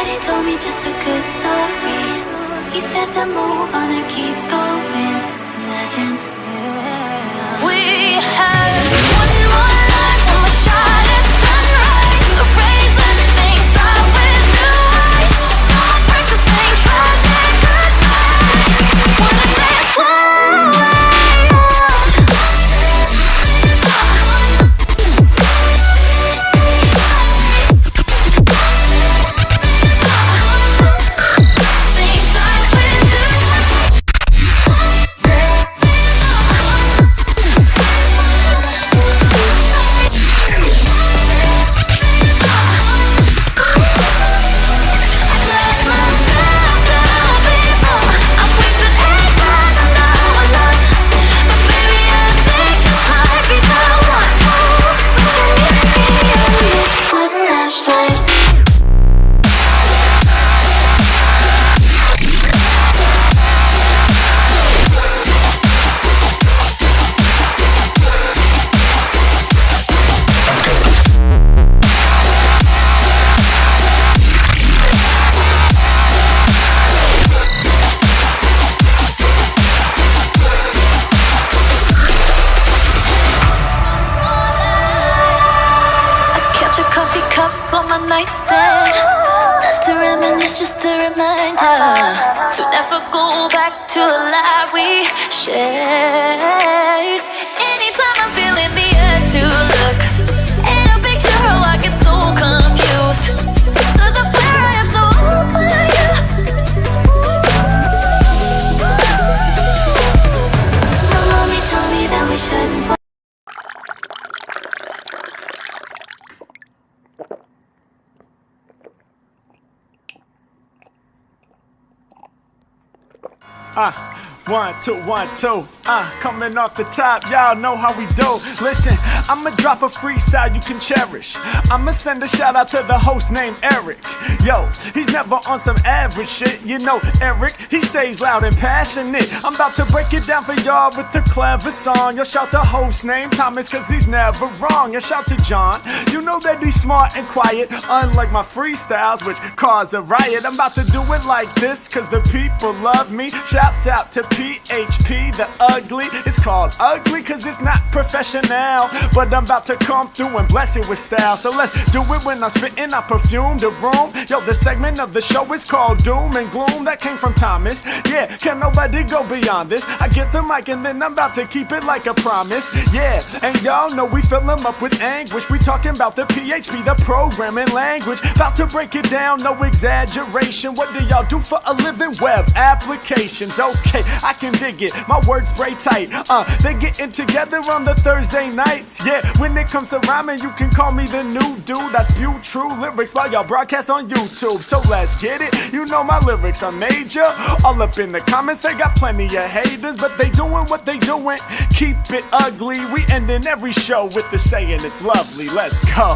Nobody told me just a good story. He said to move on and keep going. Imagine we had one more life, one more shot at sunrise. Erase everything, start with new eyes. Don't break the same tragic goodbyes. Wanna dance wild. Nightstand, not to reminisce, just a reminder to never go back to a life we shared. Anytime I'm feeling the urge to look at a picture, oh, I get so confused, 'cause I swear I have no hope for you. My mommy told me that we shouldn't. One, two, coming off the top, y'all know how we do. Listen, I'ma drop a freestyle you can cherish. I'ma send a shout out to the host named Eric. Yo, he's never on some average shit. You know Eric, he stays loud and passionate. I'm about to break it down for y'all with the clever song. Yo, shout the host named Thomas, 'cause he's never wrong. And shout to John, you know that he's smart and quiet, unlike my freestyles, which cause a riot. I'm about to do it like this, 'cause the people love me. Shouts out to PHP the Ugly. It's called ugly 'cause it's not professional, but I'm about to come through and bless it with style. So let's do it when I'm spitting, I perfume the room. Yo, the segment of the show is called Doom and Gloom. That came from Thomas. Yeah, can nobody go beyond this? I get the mic and then I'm about to keep it like a promise. Yeah, and y'all know we fill them up with anguish. We talking about the PHP, the programming language. About to break it down, no exaggeration. What do y'all do for a living? Web applications. Okay, I can dig it. My words spray tight. They getting together on the Thursday nights. Yeah, when it comes to rhyming, you can call me the new dude. I spew true lyrics while y'all broadcast on YouTube. So let's get it. You know my lyrics are major. All up in the comments, they got plenty of haters, but they doing what they doing. Keep it ugly. We ending every show with the saying it's lovely. Let's go.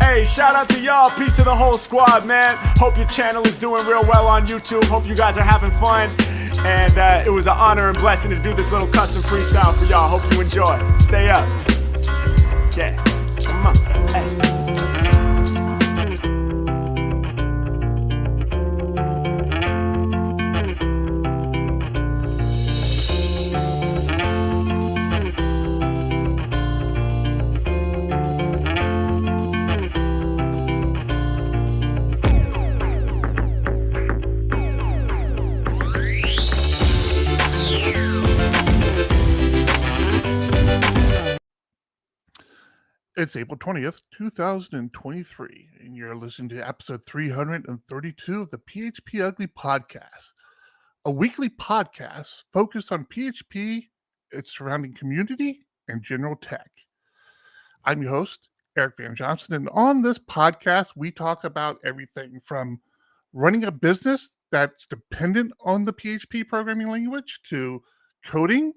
Hey, shout out to y'all. Peace to the whole squad, man. Hope your channel is doing real well on YouTube. Hope you guys are having fun. And it was an honor and blessing to do this little custom freestyle for y'all. Hope you enjoy. Stay up. Yeah. Come on. Hey. It's April 20th, 2023, and you're listening to episode 332 of the PHPUgly podcast, a weekly podcast focused on PHP, its surrounding community, and general tech. I'm your host, Eric Van Johnson, and on this podcast, we talk about everything from running a business that's dependent on the PHP programming language to coding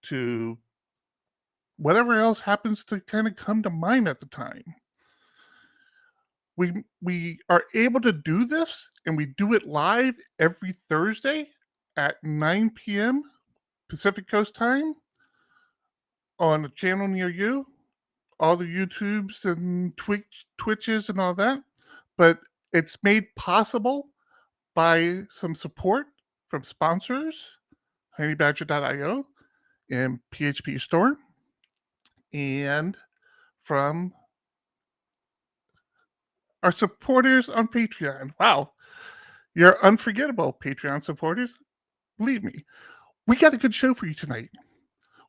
to whatever else happens to kind of come to mind at the time. We are able to do this, and we do it live every Thursday at 9 p.m. Pacific Coast time on a channel near you, all the YouTubes and Twitches and all that. But It's made possible by some support from sponsors, honeybadger.io and PHPStorm, and from our supporters on Patreon. Wow, you're unforgettable, Patreon supporters. Believe me, we got a good show for you tonight.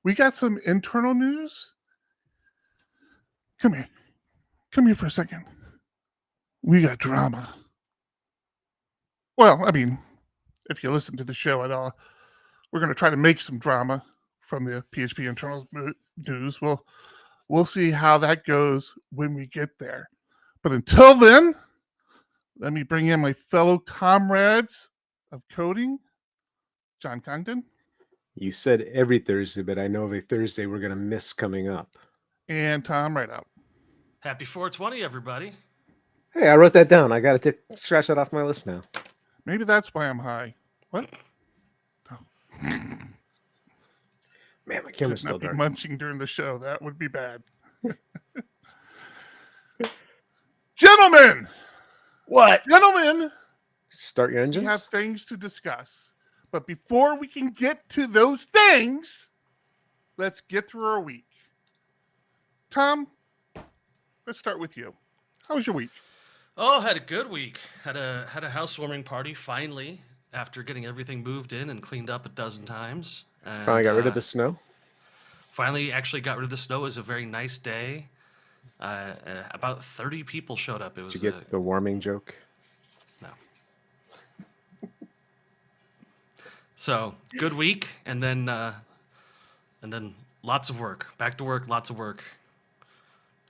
We got some internal news. Come here. Come here for a second. We got drama. Well, I mean, if you listen to the show at all, we're going to try to make some drama from the PHP internal news. We'll see how that goes when we get there. But until then, let me bring in my fellow comrades of coding, John Congdon. You said every Thursday, but I know of a Thursday we're going to miss coming up. And Tom Rideout. Happy 420, everybody. Hey, I wrote that down. I got to scratch that off my list now. Maybe that's why I'm high. What? Oh. Man, my camera's Should still not be dark. munching during the show. That would be bad. Gentlemen! What? Gentlemen! Start your We engines? have things to discuss. But before we can get to those things, let's get through our week. Tom, let's start with you. How was your week? Oh, had a good week. Had a housewarming party finally after getting everything moved in and cleaned up a dozen times. And, Finally got rid of the snow? Finally, actually got rid of the snow. It was a very nice day. About 30 people showed up. It was Did you get the warming joke? no. So good week, and then lots of work. Back to work, lots of work.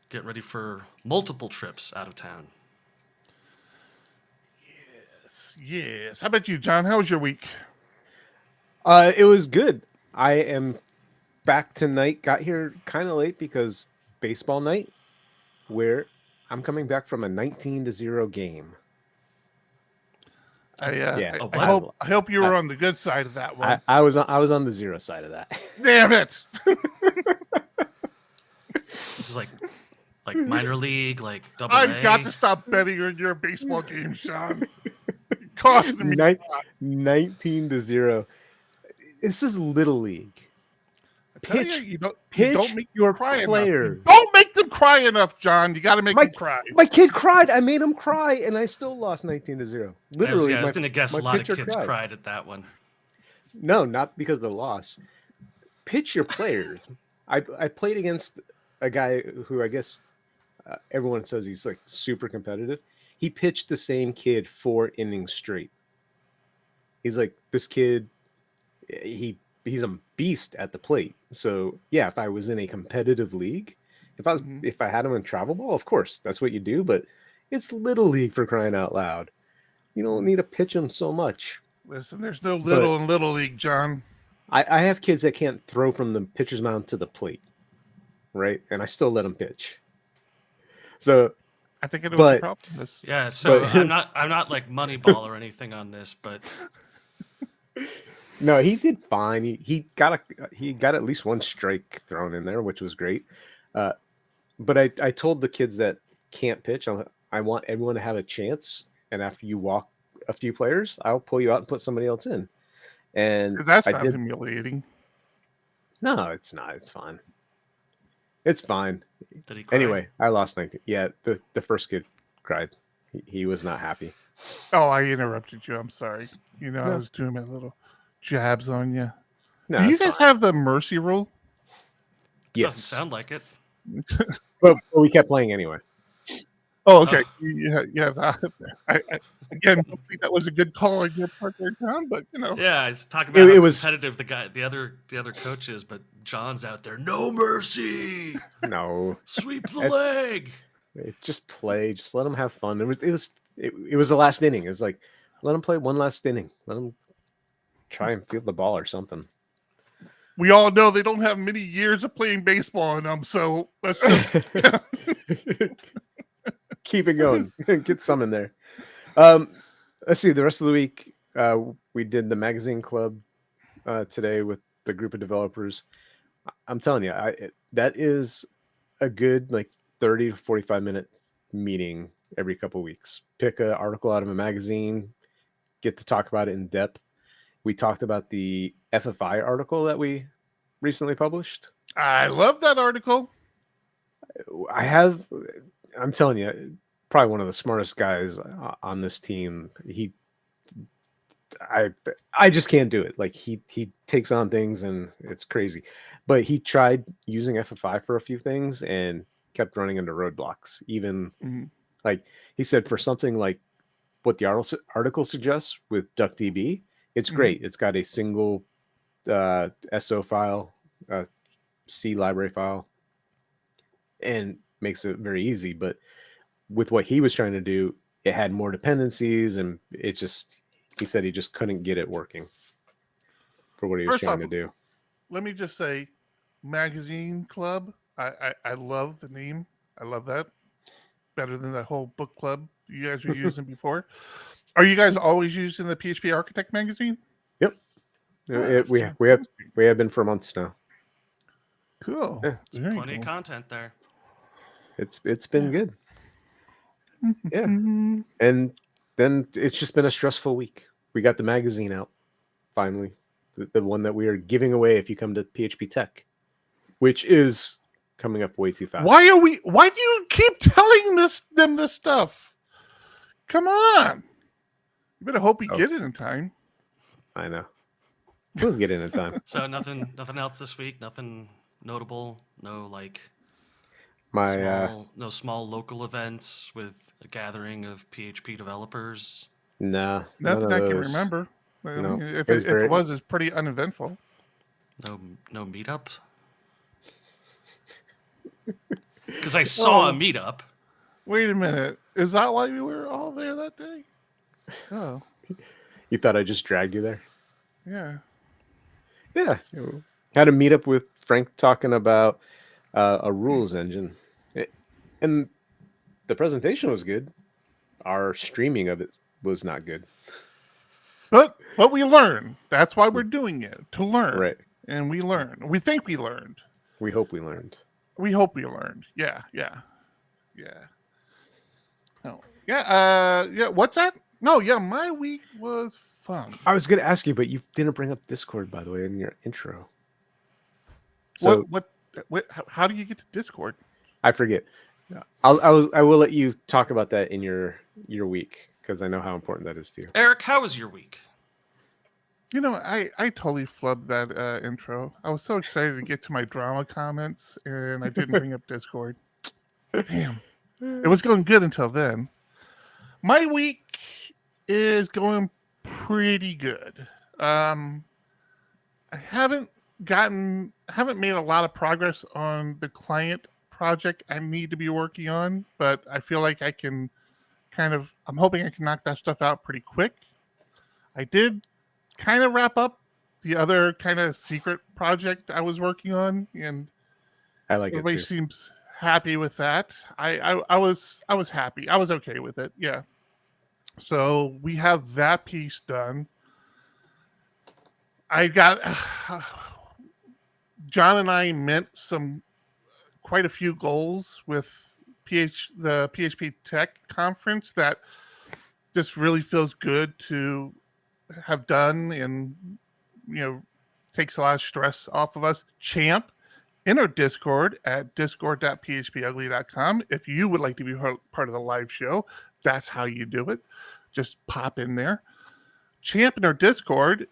Get ready for multiple trips out of town. Yes. How about you, John? How was your week? It was good. I am back tonight. Got here kind of late because baseball night, where I'm coming back from a 19-0 game. I what? hope you were on the good side of that one. I was on the 0 side of that. Damn it! This is like minor league, like double A. I've got to stop betting on your baseball games, Sean. It costing me. 19-0. This is little league. Tell Pitch, you don't make your them cry player. enough. Don't make them cry enough, John. You got to make them cry. My kid cried. I made him cry, and I still lost 19-0. Literally, I was going to guess my a lot of pitcher kids cried at that one. No, not because of the loss. Pitch your players. I played against a guy who I guess everyone says he's like super competitive. He pitched the same kid 4 innings straight. He's like, this kid, he's a beast at the plate. So yeah, if I was in a competitive league, if I had him in travel ball, of course that's what you do. But it's little league, for crying out loud. You don't need to pitch him so much. Listen, there's no little in little league, John. I have kids that can't throw from the pitcher's mound to the plate, right? And I still let them pitch. So I think I know what the problem is. Yeah, so I'm not like Moneyball or anything on this, but no, he did fine. He got at least one strike thrown in there, which was great. But I told the kids that can't pitch, I want everyone to have a chance. And after you walk a few players, I'll pull you out and put somebody else in. And Because that's not humiliating. No, it's not. It's fine. It's fine. did he cry? Anyway, I lost 19. Yeah, the first kid cried. He was not happy. Oh, I interrupted you. I'm sorry. You know, No. I was doing my little jabs on you. No, Do you it's guys fine. have the mercy rule? Yes, Doesn't sound like it. but we kept playing anyway. Oh, okay. You have that. Again, don't think that was a good call on your part there, John, but you know. Yeah, he's talking about It how was- competitive the other coach is, but John's out there. No mercy. No, Sweep the leg. just play. Just let them have fun. It was the last inning. It was like, let them play one last inning. Let them try and field the ball or something. We all know they don't have many years of playing baseball in them, so let's just Keep it going. Get some in there. Let's see. The rest of the week, we did the magazine club today with the group of developers. I'm telling you, that is a good 30 to 45 minute meeting every couple weeks. Pick an article out of a magazine, get to talk about it in depth. We talked about the FFI article that we recently published. I love that article. I'm telling you, probably one of the smartest guys on this team. I just can't do it. Like he takes on things and it's crazy. But he tried using FFI for a few things and kept running into roadblocks. Even like he said, for something like what the article suggests with DuckDB, it's great. It's got a single SO file, C library file, and makes it very easy. But with what he was trying to do, it had more dependencies, and he said he just couldn't get it working for what he was trying to do. Let me just say, Magazine Club. I love the name. I love that. Better than that whole book club you guys were using before. Are you guys always using the PHP Architect magazine? Yep. We have been for months now. Cool. Yeah. There's plenty of content there. It's been good. Yeah. And then it's just been a stressful week. We got the magazine out finally. The one that we are giving away if you come to PHP Tech, which is coming up way too fast. Why do you keep telling them this stuff? Come on. You better hope we get it in time. I know. We'll get in time. So nothing else this week. Nothing notable. No small local events with a gathering of PHP developers. Nah, nothing I can remember. No, if it was, it's pretty uneventful. No meetup. Because I saw a meetup. Wait a minute. Is that why we were all there that day? Oh. You thought I just dragged you there? Yeah. Yeah. Had a meetup with Frank talking about a rules engine. And the presentation was good. Our streaming of it was not good. But we learned. That's why we're doing it. To learn. Right. And we learned. We think we learned. We hope we learned. We hope we learned. Yeah. Oh. Yeah. What's that? No, yeah, my week was fun. I was gonna ask you, but you didn't bring up Discord, by the way, in your intro. So what how do you get to Discord? I forget. I will let you talk about that in your week, because I know how important that is to you. Eric, how was your week? You know, I totally flubbed that intro. I was so excited to get to my drama comments, and I didn't bring up Discord. Damn. It was going good until then. My week is going pretty good. I haven't made a lot of progress on the client project I need to be working on, but I feel like I can I'm hoping I can knock that stuff out pretty quick. I did kind of wrap up the other kind of secret project I was working on, and I like everybody it too. seems happy with that. I was happy. I was okay with it. Yeah. So we have that piece done. I got John and I met quite a few goals with the PHP Tech conference that just really feels good to have done, and takes a lot of stress off of us. Champ in our Discord at discord.phpugly.com. If you would like to be part of the live show, that's how you do it. Just pop in there. Champ in our Discord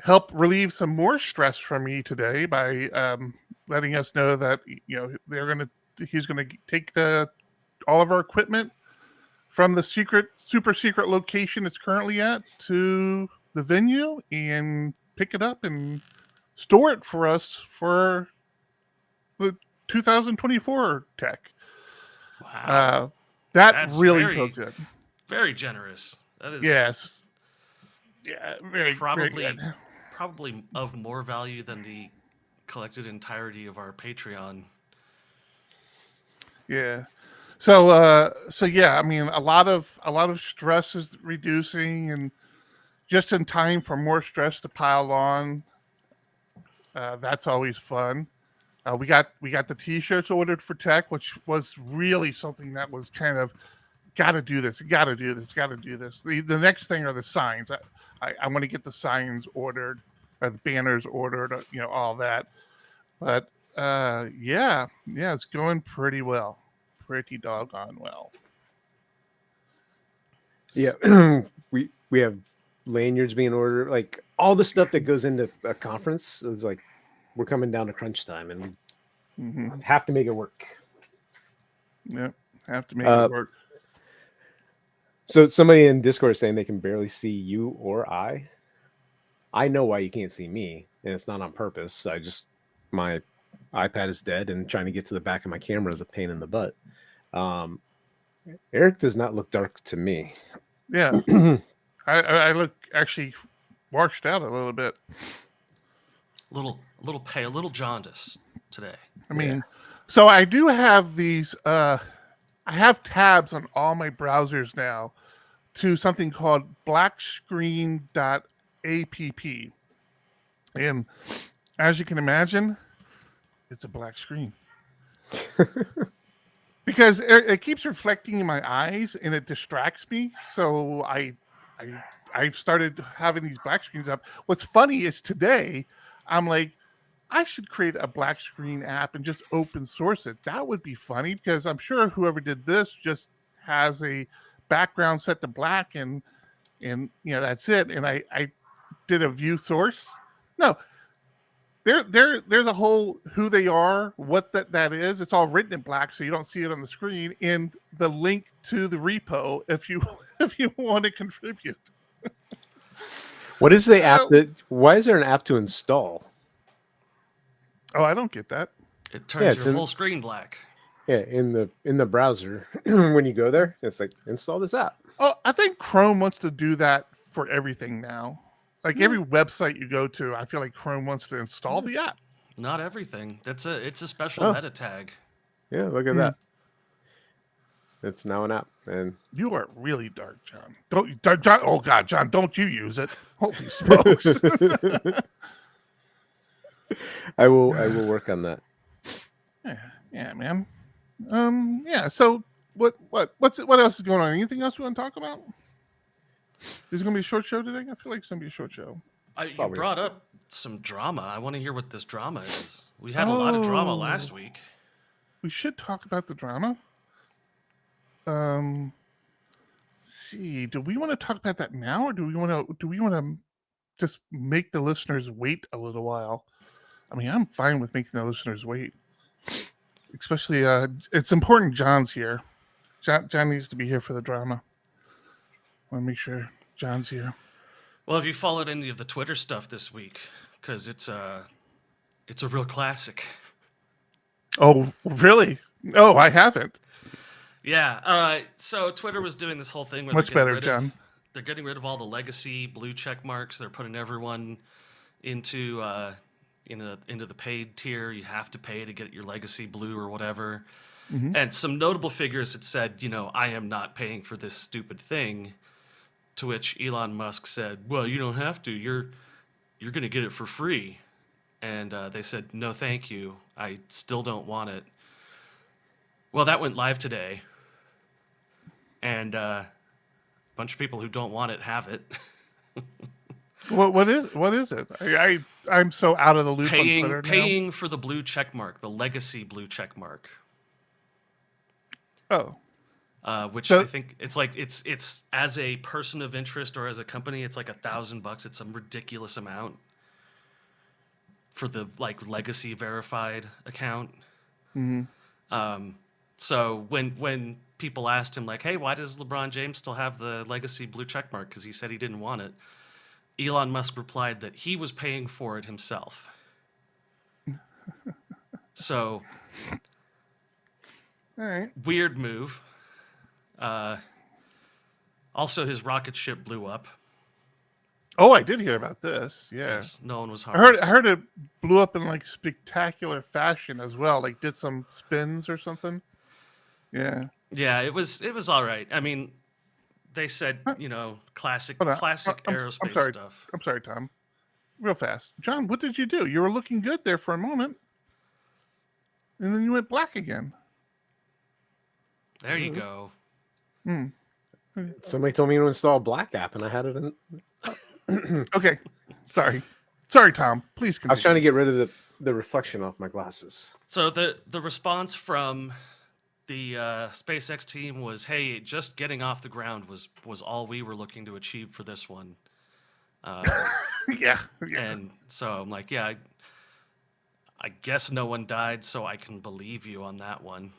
helped relieve some more stress from me today by letting us know that he's gonna take all of our equipment from the super secret location it's currently at to the venue and pick it up and store it for us for the 2024 tech. Wow. That's really felt good. Very generous. That is yes. Yeah, very probably very good. Probably of more value than the collected entirety of our Patreon. Yeah. So yeah, I mean, a lot of stress is reducing, and just in time for more stress to pile on. That's always fun. We got the t-shirts ordered for tech, which was really something that was kind of gotta do this, gotta do this, gotta do this. The next thing are the signs. I want to get the signs ordered, the banners ordered, all that. But yeah, it's going pretty well, pretty doggone well. Yeah, we have lanyards being ordered, like all the stuff that goes into a conference. It's like we're coming down to crunch time, and we have to make it work. Yep, have to make it work. So somebody in Discord is saying they can barely see you or I. I know why you can't see me, and it's not on purpose. My iPad is dead, and trying to get to the back of my camera is a pain in the butt. Eric does not look dark to me. Yeah, I look actually washed out a little bit. Little pale, a little jaundice today. I mean, so I do have these. I have tabs on all my browsers now to something called blackscreen.app. And as you can imagine, it's a black screen. Because it keeps reflecting in my eyes and it distracts me. So I've started having these black screens up. What's funny is today, I'm like, I should create a black screen app and just open source it. That would be funny because I'm sure whoever did this just has a background set to black and that's it. And I did a view source. No, there's a whole who they are, what that is. It's all written in black, so you don't see it on the screen. And the link to the repo if you want to contribute. What is the app why is there an app to install? Oh, I don't get that. It turns your whole screen black. Yeah, in the browser, when you go there, it's like install this app. Oh, I think Chrome wants to do that for everything now. Like every website you go to, I feel like Chrome wants to install the app. Not everything. It's a special meta tag. Yeah, look at that. It's now an app, and you are really dark, John. John. Oh God, John, don't you use it? Holy smokes! I will work on that. Yeah, man. Yeah. So what else is going on? Anything else we want to talk about? Is it going to be a short show today? I feel like it's going to be a short show. You brought up some drama. I want to hear what this drama is. We had a lot of drama last week. We should talk about the drama. See, do we want to talk about that now, or do we want to just make the listeners wait a little while? I mean, I'm fine with making the listeners wait. Especially, it's important John's here. John needs to be here for the drama. I want to make sure John's here. Well, have you followed any of the Twitter stuff this week? Because it's a real classic. Oh, really? Oh, I haven't. Yeah. So Twitter was doing this whole thing where much better, John. They're getting rid of all the legacy blue check marks. They're putting everyone into the paid tier. You have to pay to get your legacy blue or whatever. Mm-hmm. And some notable figures had said, I am not paying for this stupid thing. To which Elon Musk said, well, you don't have to. You're going to get it for free. And they said, no, thank you. I still don't want it. Well, that went live today. And a bunch of people who don't want it have it. What is it? I'm so out of the loop on Twitter now. Paying for the blue check mark, the legacy blue check mark. Oh. Which I think it's as a person of interest or as a company, it's like $1,000. It's some ridiculous amount for the legacy verified account. Mm-hmm. So when people asked him hey, why does LeBron James still have the legacy blue check mark? Because he said he didn't want it. Elon Musk replied that he was paying for it himself. So, all right, weird move. Also, his rocket ship blew up. Oh, I did hear about this. Yeah. Yes, no one was harmed. I heard it blew up in spectacular fashion as well. Did some spins or something. Yeah. Yeah, it was all right. I mean, they said classic aerospace stuff. I'm sorry, Tom. Real fast, John. What did you do? You were looking good there for a moment, and then you went black again. There you go. Hmm. Somebody told me to install Black app, and I had it in. Okay. Sorry, Tom. Please continue. I was trying to get rid of the reflection off my glasses. So the response from the SpaceX team was, "Hey, just getting off the ground was all we were looking to achieve for this one." Yeah. And so I'm like, yeah, I guess no one died, so I can believe you on that one.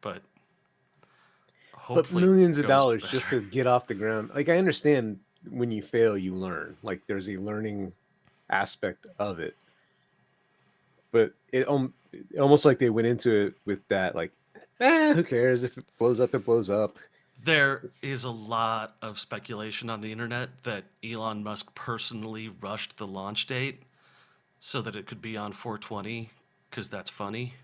But hopefully millions it of goes dollars better. just to get off the ground. Like, I understand when you fail, you learn. Like, there's a learning aspect of it. But it almost like they went into it with that, like, who cares? If it blows up, it blows up. There is a lot of speculation on the internet that Elon Musk personally rushed the launch date so that it could be on 420 because that's funny.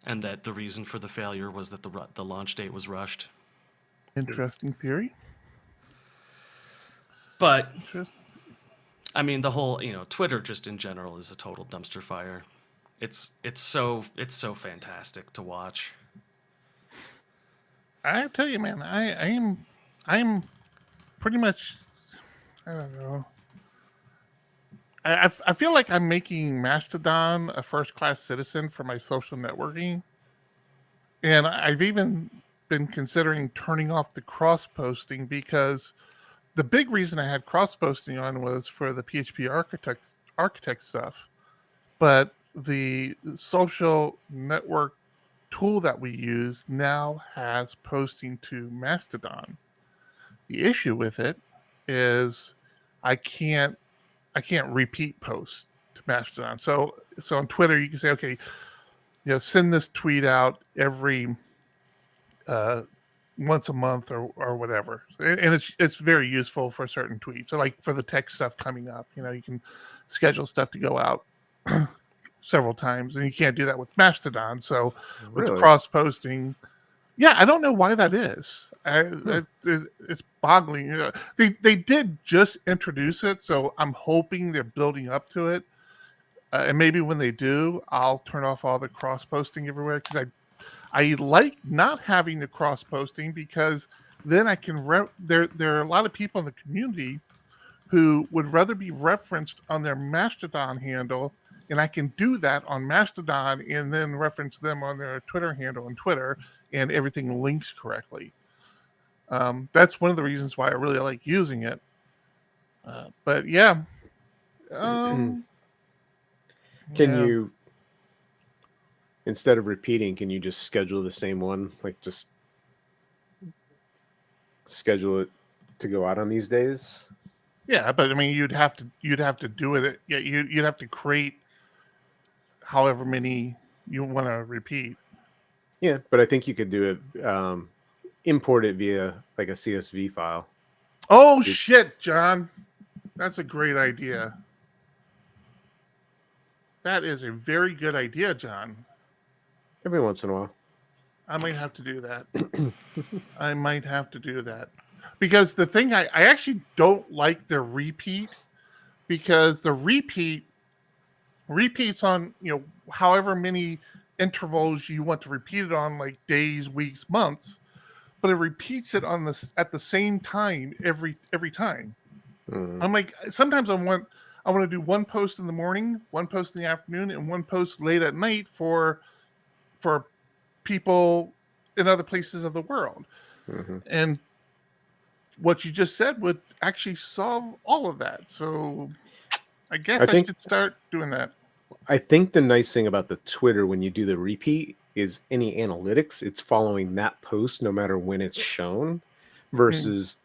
And that the reason for the failure was that the launch date was rushed. Interesting theory. But I mean, the whole, Twitter just in general is a total dumpster fire. It's so fantastic to watch. I tell you, man, I'm pretty much, I don't know. I feel like I'm making Mastodon a first-class citizen for my social networking. And I've even been considering turning off the cross-posting, because the big reason I had cross-posting on was for the PHP architect stuff. But the social network tool that we use now has posting to Mastodon. The issue with it is I can't repeat posts to Mastodon. So on Twitter you can say, okay, send this tweet out every once a month or whatever, and it's very useful for certain tweets. So like for the tech stuff coming up, you can schedule stuff to go out several times, and you can't do that with Mastodon. So with the cross posting, I don't know why that is. It's boggling. They did just introduce it, so I'm hoping they're building up to it. And maybe when they do, I'll turn off all the cross posting everywhere, because I like not having the cross posting, because then I can there are a lot of people in the community who would rather be referenced on their Mastodon handle, and I can do that on Mastodon and then reference them on their Twitter handle on Twitter, and everything links correctly. That's one of the reasons why I really like using it. But yeah. Can you, instead of repeating, can you just schedule the same one? Like, just schedule it to go out on these days? Yeah, but I mean, you'd have to do it. Yeah, you'd have to create however many you want to repeat. Yeah, but I think you could do it, import it via like a CSV file. Oh shit, John, that's a great idea. That is a very good idea, John. Every once in a while. I might have to do that. I might have to do that. Because the thing, I actually don't like the repeat, because the repeats on, however many intervals you want to repeat it on, like days, weeks, months, but it repeats it at the same time every time. I'm like, sometimes I want to do one post in the morning, one post in the afternoon, and one post late at night for people in other places of the world. And what you just said would actually solve all of that. So I guess I should start doing that. I think the nice thing about the Twitter, when you do the repeat, is any analytics, it's following that post no matter when it's shown, versus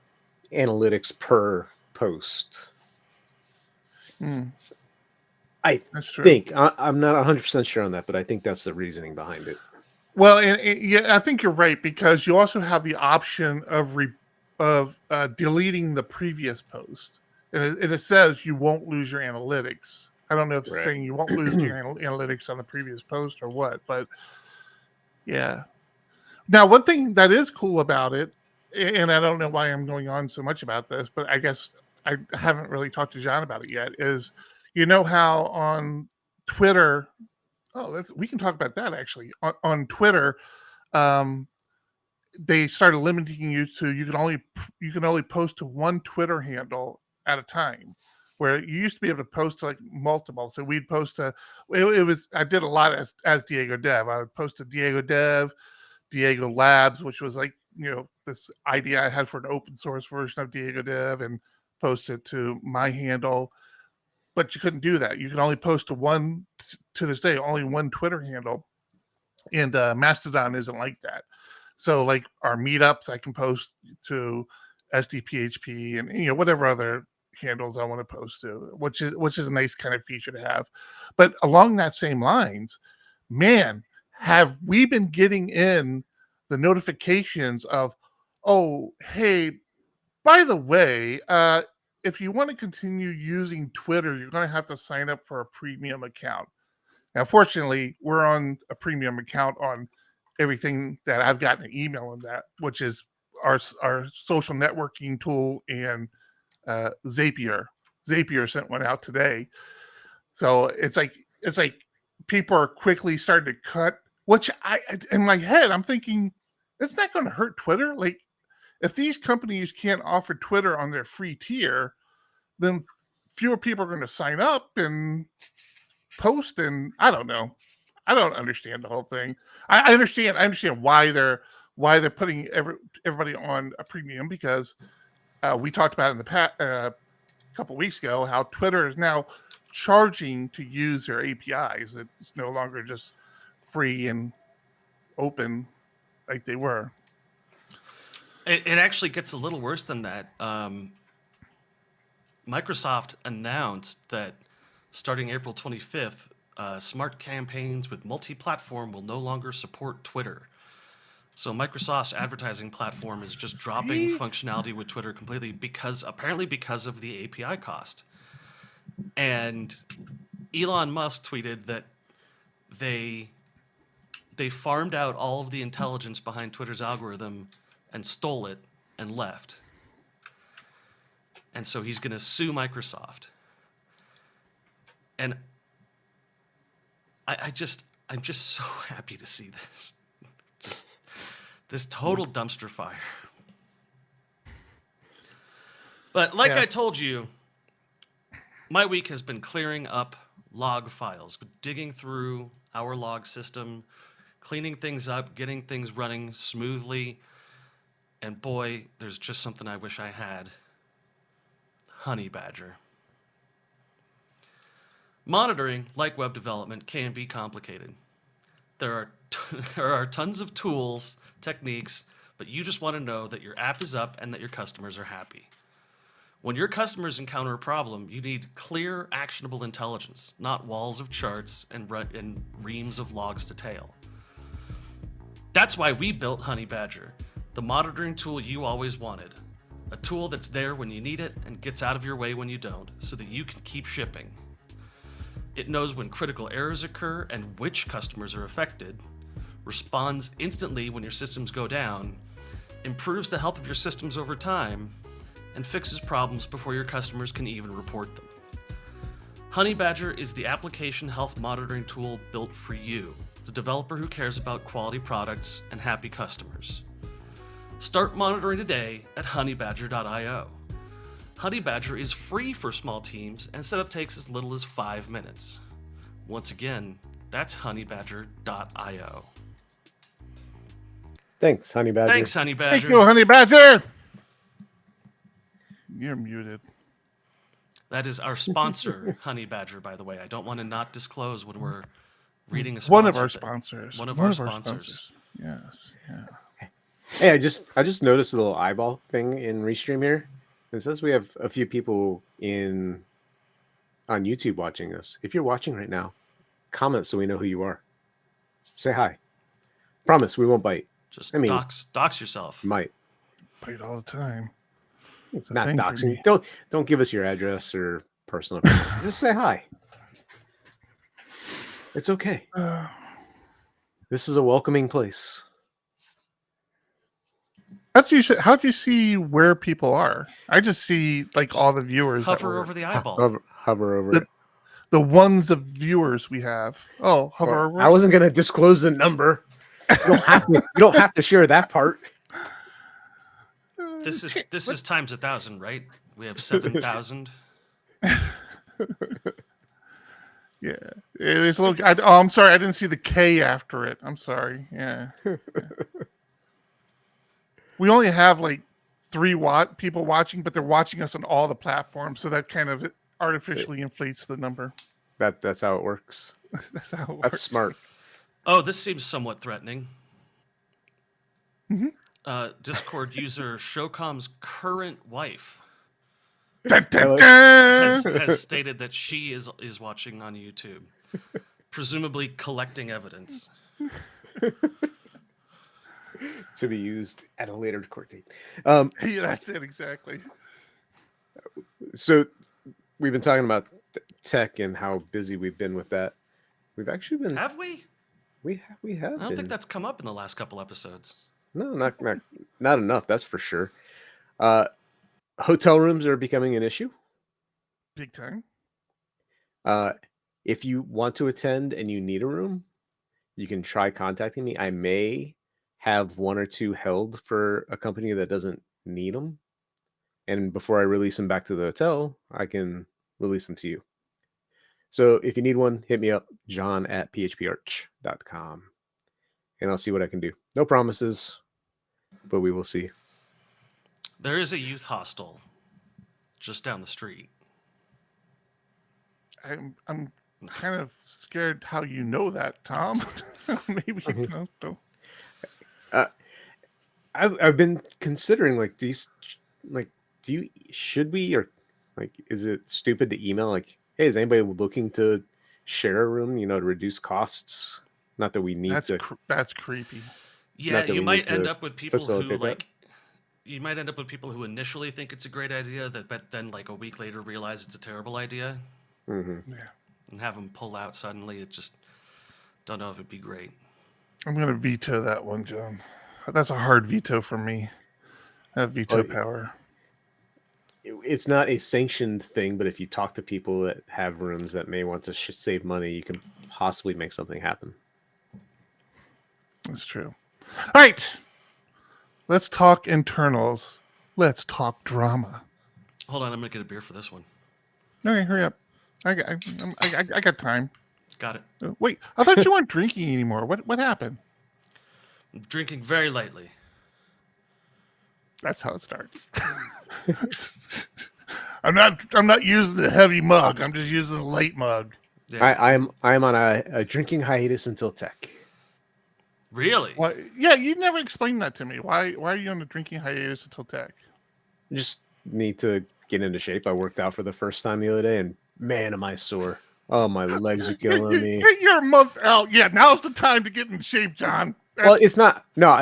analytics per post. I think, I'm not 100% sure on that, but I think that's the reasoning behind it. Well, I think you're right, because you also have the option of deleting the previous post, and it says you won't lose your analytics. I don't know if it's saying you won't lose your analytics on the previous post or what, but yeah. Now, one thing that is cool about it, and I don't know why I'm going on so much about this, but I guess I haven't really talked to John about it yet, is how on Twitter, we can talk about that actually. On Twitter, they started limiting you to you can only post to one Twitter handle at a time, where you used to be able to post to like multiple. So we'd post to it was I did a lot as Diego Dev. I would post to Diego Dev, Diego Labs, which was like this idea I had for an open source version of Diego Dev, and post it to my handle. But you couldn't do that. You can only post to one to this day, only one Twitter handle, and Mastodon isn't like that. So like our meetups, I can post to SDPHP and whatever other handles I want to post to, which is a nice kind of feature to have. But along that same lines, man, have we been getting in the notifications of, oh, hey, by the way, if you want to continue using Twitter, you're going to have to sign up for a premium account. Now, fortunately, we're on a premium account on everything that I've gotten an email on that, which is our social networking tool and Zapier. Zapier sent one out today. So it's like people are quickly starting to cut, which in my head, I'm thinking, it's not going to hurt Twitter. Like, if these companies can't offer Twitter on their free tier, then fewer people are going to sign up and post. And I don't know. I don't understand the whole thing. I understand why they're putting everybody on a premium, because we talked about in the past a couple weeks ago how Twitter is now charging to use their APIs. It's no longer just free and open like they were. It actually gets a little worse than that. Microsoft announced that starting April 25th, smart campaigns with multi-platform will no longer support Twitter. So Microsoft's advertising platform is just dropping functionality with Twitter completely because of the API cost. And Elon Musk tweeted that they farmed out all of the intelligence behind Twitter's algorithm and stole it and left. And so he's going to sue Microsoft. And I'm just so happy to see this. Just this total dumpster fire. But like I told you, my week has been clearing up log files, digging through our log system, cleaning things up, getting things running smoothly. And boy, there's just something I wish I had. Honey Badger. Monitoring, like web development, can be complicated. There are tons of tools, techniques, but you just want to know that your app is up and that your customers are happy. When your customers encounter a problem, you need clear, actionable intelligence, not walls of charts and reams of logs to tail. That's why we built Honey Badger, the monitoring tool you always wanted. A tool that's there when you need it and gets out of your way when you don't, so that you can keep shipping. It knows when critical errors occur and which customers are affected, responds instantly when your systems go down, improves the health of your systems over time, and fixes problems before your customers can even report them. Honey Badger is the application health monitoring tool built for you, the developer who cares about quality products and happy customers. Start monitoring today at honeybadger.io. Honey Badger is free for small teams, and setup takes as little as 5 minutes. Once again, that's honeybadger.io. Thanks, Honey Badger. Thanks, Honey Badger. Thank you, Honey Badger. You're muted. That is our sponsor, Honey Badger, by the way. I don't want to not disclose when we're reading a sponsor. One of our sponsors. One of our sponsors. Yes. Yeah. Hey, I just noticed a little eyeball thing in Restream here. It says we have a few people on YouTube watching us. If you're watching right now, comment so we know who you are. Say hi. Promise we won't bite. Just dox yourself. Might. Bite all the time. It's not doxing. Don't give us your address or personal information. Just say hi. It's okay. This is a welcoming place. How do you see where people are? I just see like all the viewers. Hover over the eyeball. Hover over it. The ones of viewers we have. Oh, hover over. I wasn't going to disclose the number. don't have to share that part. This is times 1,000, right? We have 7,000. Yeah, there's a little. I'm sorry, I didn't see the K after it. I'm sorry. Yeah. We only have like 3 people watching, but they're watching us on all the platforms, so that kind of artificially inflates the number. That's how it works. That's how it works. That's smart. Oh, this seems somewhat threatening. Mm-hmm. Discord user Showcom's current wife Dun, dun, dun! has stated that she is watching on YouTube, presumably collecting evidence to be used at a later court date. Yeah, that's it exactly. So we've been talking about tech and how busy we've been with that. We've actually been. Have we? We have. I don't think that's come up in the last couple episodes. No, not enough. That's for sure. Hotel rooms are becoming an issue. Big time. If you want to attend and you need a room, you can try contacting me. I may have 1 or 2 held for a company that doesn't need them. And before I release them back to the hotel, I can release them to you. So if you need one, hit me up, john@phparch.com, and I'll see what I can do. No promises, but we will see. There is a youth hostel just down the street. I'm kind of scared how you know that, Tom. Maybe you don't. I've been considering should we, or like, is it stupid to email like, hey, is anybody looking to share a room, to reduce costs? Not that we need that's creepy. Yeah, you might end up with people who you might end up with people who initially think it's a great idea, but then like a week later realize it's a terrible idea. Mm-hmm. Yeah. And have them pull out suddenly. It just don't know if it'd be great. I'm going to veto that one, John. That's a hard veto for me. I have veto power. It's not a sanctioned thing, but if you talk to people that have rooms that may want to save money, you can possibly make something happen. That's true. All right. Let's talk internals. Let's talk drama. Hold on, I'm going to get a beer for this one. Okay, hurry up. I got time. Got it. Wait, I thought you weren't drinking anymore. What happened? I'm drinking very lightly. That's how it starts. I'm not using the heavy mug. I'm just using the light mug. Yeah. I'm on a drinking hiatus until tech. Really? Why? Yeah, you never explained that to me. Why are you on a drinking hiatus until tech? Just need to get into shape. I worked out for the first time the other day, and man, am I sore. Oh, my legs are killing me. You're a month out. Yeah, now's the time to get in shape, John. Well, it's not. No,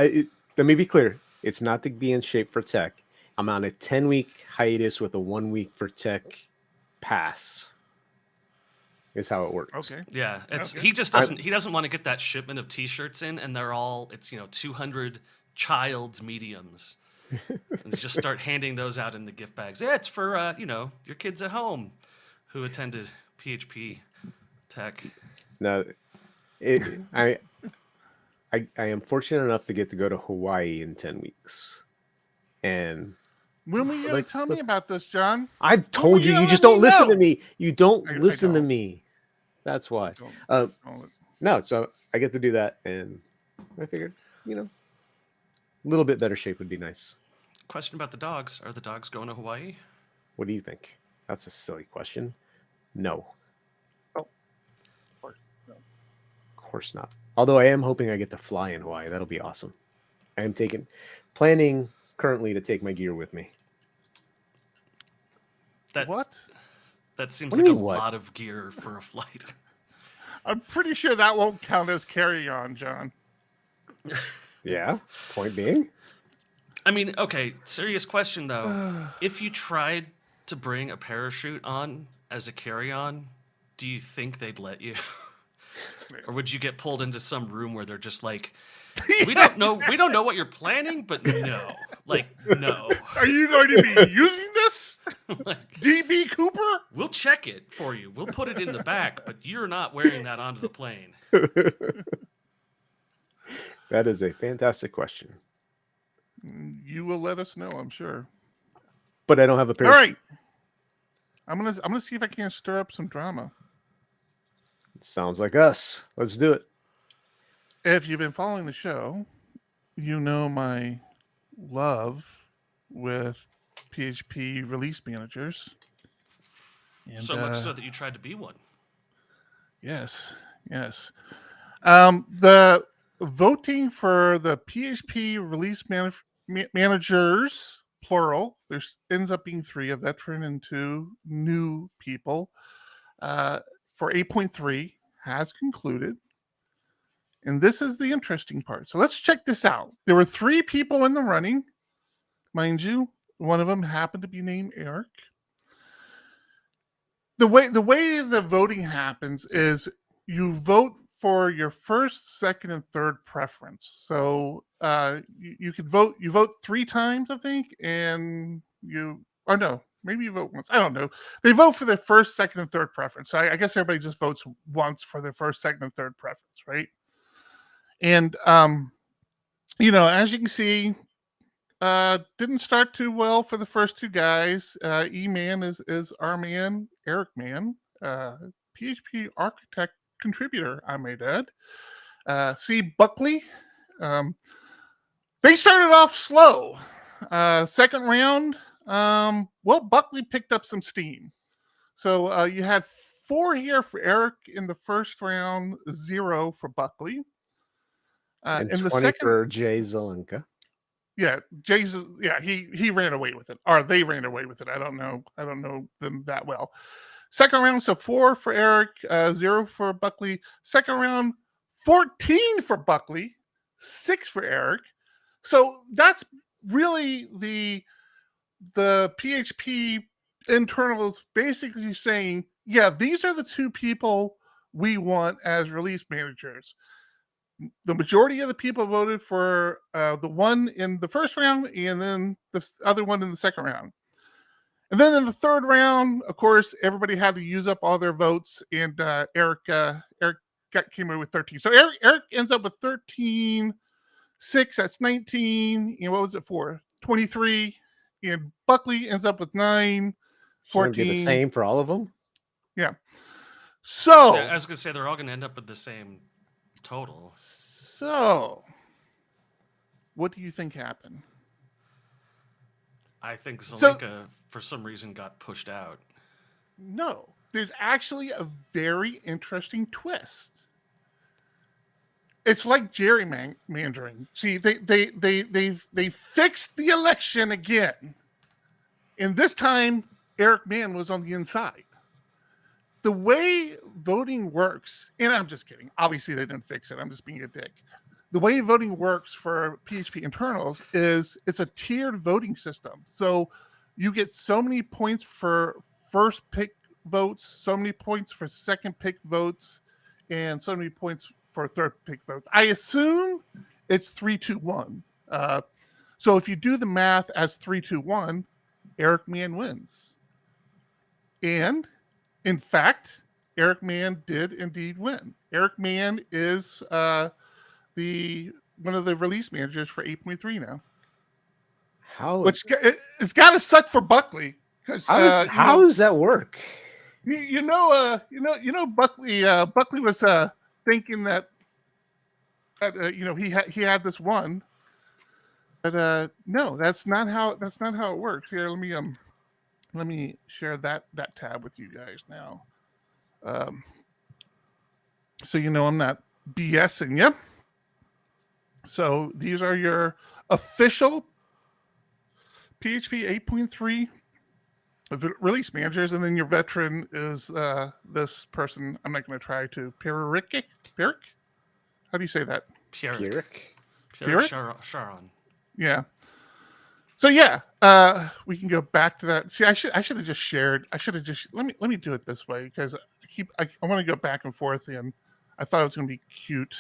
let me be clear. It's not to be in shape for tech. I'm on a 10-week hiatus with a 1-week for tech pass. Is how it works. Okay. Yeah, Okay. He doesn't want to get that shipment of T-shirts in, and it's 200 child's mediums, and just start handing those out in the gift bags. Yeah, it's for your kids at home who attended PHP Tech. No, I am fortunate enough to get to go to Hawaii in 10 weeks, and when were you going to tell me about this, John? I've told you. You just don't listen to me. You don't listen to me. That's why. No, so I get to do that, and I figured, a little bit better shape would be nice. Question about the dogs. Are the dogs going to Hawaii? What do you think? That's a silly question. No. Oh, of course. No. Of course not. Although I am hoping I get to fly in Hawaii. That'll be awesome. I am planning currently to take my gear with me. That seems like a lot of gear for a flight. I'm pretty sure that won't count as carry-on, John. Yeah. Point being. I mean, okay, serious question though. If you tried to bring a parachute on as a carry-on, do you think they'd let you? Or would you get pulled into some room where they're just like, we don't know what you're planning, but no. Like, no. Are you going to be using this? Like, DB Cooper? We'll check it for you. We'll put it in the back, but you're not wearing that onto the plane. That is a fantastic question. You will let us know, I'm sure. But I don't have a pair. All right. I'm gonna see if I can stir up some drama. Sounds like us. Let's do it. If you've been following the show, you know my love with PHP release managers. And, so much so that you tried to be one. Yes. The voting for the PHP release managers, plural, there ends up being 3, a veteran and 2 new people, for 8.3 has concluded. And this is the interesting part. So let's check this out. There were 3 people in the running. Mind you, one of them happened to be named Eric. The way the voting happens is you vote for your first, second, and third preference. So you could vote. You vote 3 times, I think, and maybe you vote once. I don't know. They vote for their first, second, and third preference. So I guess everybody just votes once for their first, second, and third preference, right? And as you can see, didn't start too well for the first 2 guys. E-Man is our man, Eric Mann, PHP architect contributor, I may add. C. Buckley, they started off slow. Second round, Buckley picked up some steam. So you had 4 here for Eric in the first round, 0 for Buckley. And in 20 the second, for Jay Zelenka. Yeah, he ran away with it, or they ran away with it. I don't know them that well. Second round, so 4 for Eric, 0 for Buckley. Second round, 14 for Buckley, 6 for Eric. So that's really the PHP internals basically saying, yeah, these are the 2 people we want as release managers. The majority of the people voted for the one in the first round, and then the other one in the second round. And then in the third round, of course, everybody had to use up all their votes, and Eric came away with 13. So Eric ends up with 13, 6, that's 19. And what was it for? 23. And Buckley ends up with 9, 14. Should I get the same for all of them? Yeah. So I was going to say they're all going to end up with the same total. So, what do you think happened? I think Zelenka, for some reason, got pushed out. No, there's actually a very interesting twist. It's like gerrymandering. See, they fixed the election again, and this time Eric Mann was on the inside. The way voting works, and I'm just kidding. Obviously, they didn't fix it. I'm just being a dick. The way voting works for PHP internals is it's a tiered voting system. So you get so many points for first pick votes, so many points for second pick votes, and so many points for third pick votes. I assume it's 3-2-1. So if you do the math as 3-2-1, Eric Mann wins. And in fact, Eric Mann did indeed win. Eric Mann is one of the release managers for 8.3 now. Which it's got to suck for Buckley. How does that work? You know, Buckley. Buckley was thinking that he had this one, but no, that's not how it works. Here, let me share that tab with you guys now. So I'm not BSing you. So these are your official PHP 8.3 release managers, and then your veteran is this person. I'm not going to try to Pierrick. How do you say that? Pierrick Sharon. Yeah. So yeah, we can go back to that. See, I should have just shared. Let me do it this way because I want to go back and forth, and I thought it was going to be cute,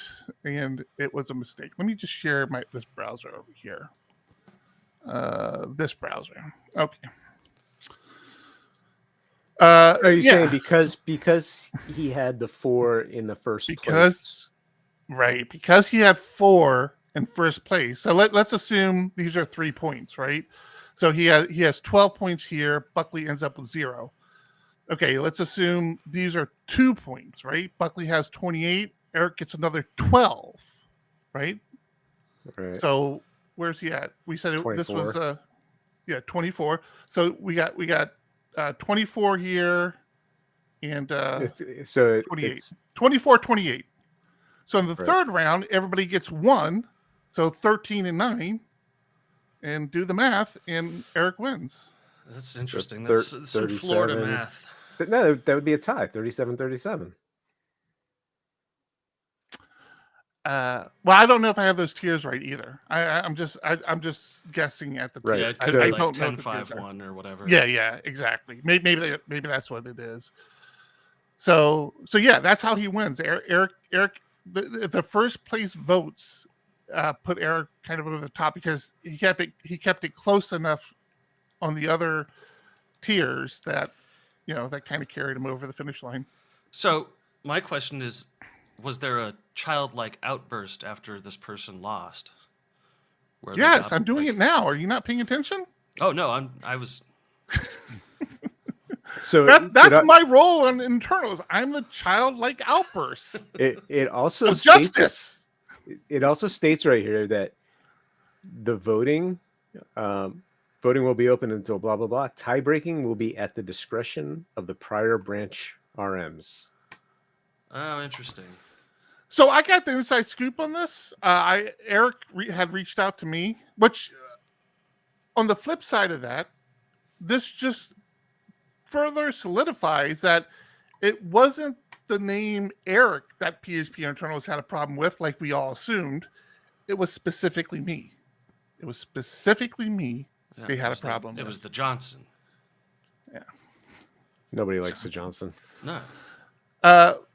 and it was a mistake. Let me just share this browser over here. This browser. Okay. Are you saying because he had the 4 in the first place? Right, because he had 4 in first place. So let's assume these are 3 points, right? So he has 12 points here. Buckley ends up with 0. Okay, let's assume these are 2 points, right? Buckley has 28. Eric gets another 12, right? Right. So where's he at? We said this was 24. So we got 24 here and So 28. it's 24, 28. So in the Right. third round, everybody gets 1. So 13 and 9. And do the math, and Eric wins. That's interesting. thir- That's some Florida 37. math. no, that would be a tie, 37-37. Well, I don't know if I have those tiers right either. I'm just guessing at the Right. Yeah, tier. it could I be don't like know 10, the tiers 5, are. 1 or whatever. Yeah, exactly. Maybe that's what it is. So yeah, that's how he wins. Eric, the first place votes put Eric kind of over the top because he kept it close enough on the other tiers that that kind of carried him over the finish line. So my question is, was there a childlike outburst after this person lost? Where they Yes, got, I'm doing like- it now. Are you not paying attention? Oh no, I was. So That's my role on internals. I'm the childlike outbursts it also of states justice. it also states right here that the voting will be open until blah blah blah. Tie breaking will be at the discretion of the prior branch RMs. Oh, interesting. So I got the inside scoop on this. Eric had reached out to me, which on the flip side of that, this just further solidifies that it wasn't the name Eric that PHP internals had a problem with, like we all assumed. It was specifically me. Yeah, They had it a was problem It with. was the Johnson. Nobody likes the Johnson. No.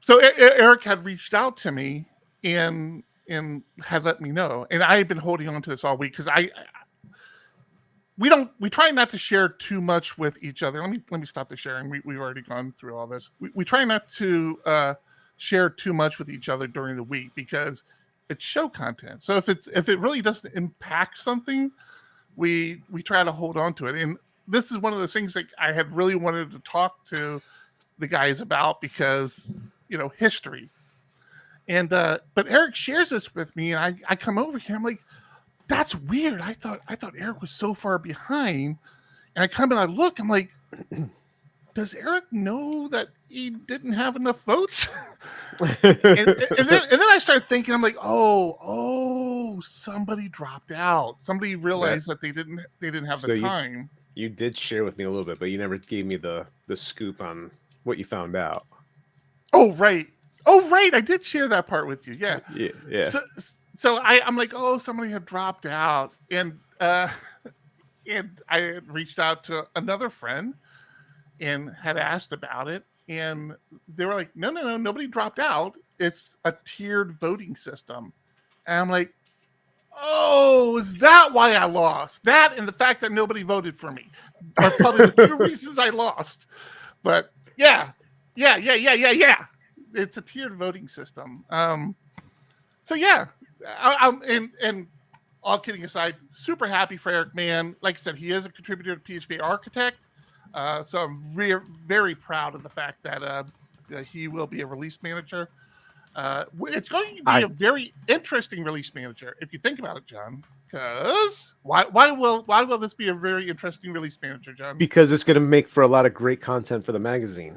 So Eric had reached out to me and had let me know, and I had been holding on to this all week because we try not to share too much with each other. Let me stop the sharing. We've already gone through all this. We try not to share too much with each other during the week because it's show content. So if it really doesn't impact something, we try to hold on to it. And this is one of the things that I had really wanted to talk to the guys about because history. And but Eric shares this with me, and I come over here. I'm like, that's weird. I thought Eric was so far behind, and I come and I look. I'm like, does Eric know that he didn't have enough votes? and then I start thinking, I'm like, oh, somebody dropped out. Somebody realized that they didn't have So the time. You did share with me a little bit, but you never gave me the scoop on what you found out. Oh right, I did share that part with you. Yeah. Yeah. So I'm like, oh, somebody had dropped out, and I had reached out to another friend and had asked about it, and they were like, no, nobody dropped out. It's a tiered voting system, and I'm like, oh, is that why I lost? That and the fact that nobody voted for me are probably the 2 reasons I lost. But yeah. It's a tiered voting system. So yeah, and all kidding aside, super happy for Eric Mann. Like I said, he is a contributor to PHP Architect. So I'm very proud of the fact that he will be a release manager. It's going to be a very interesting release manager if you think about it, John. Because why will this be a very interesting release manager, John? Because it's going to make for a lot of great content for the magazine.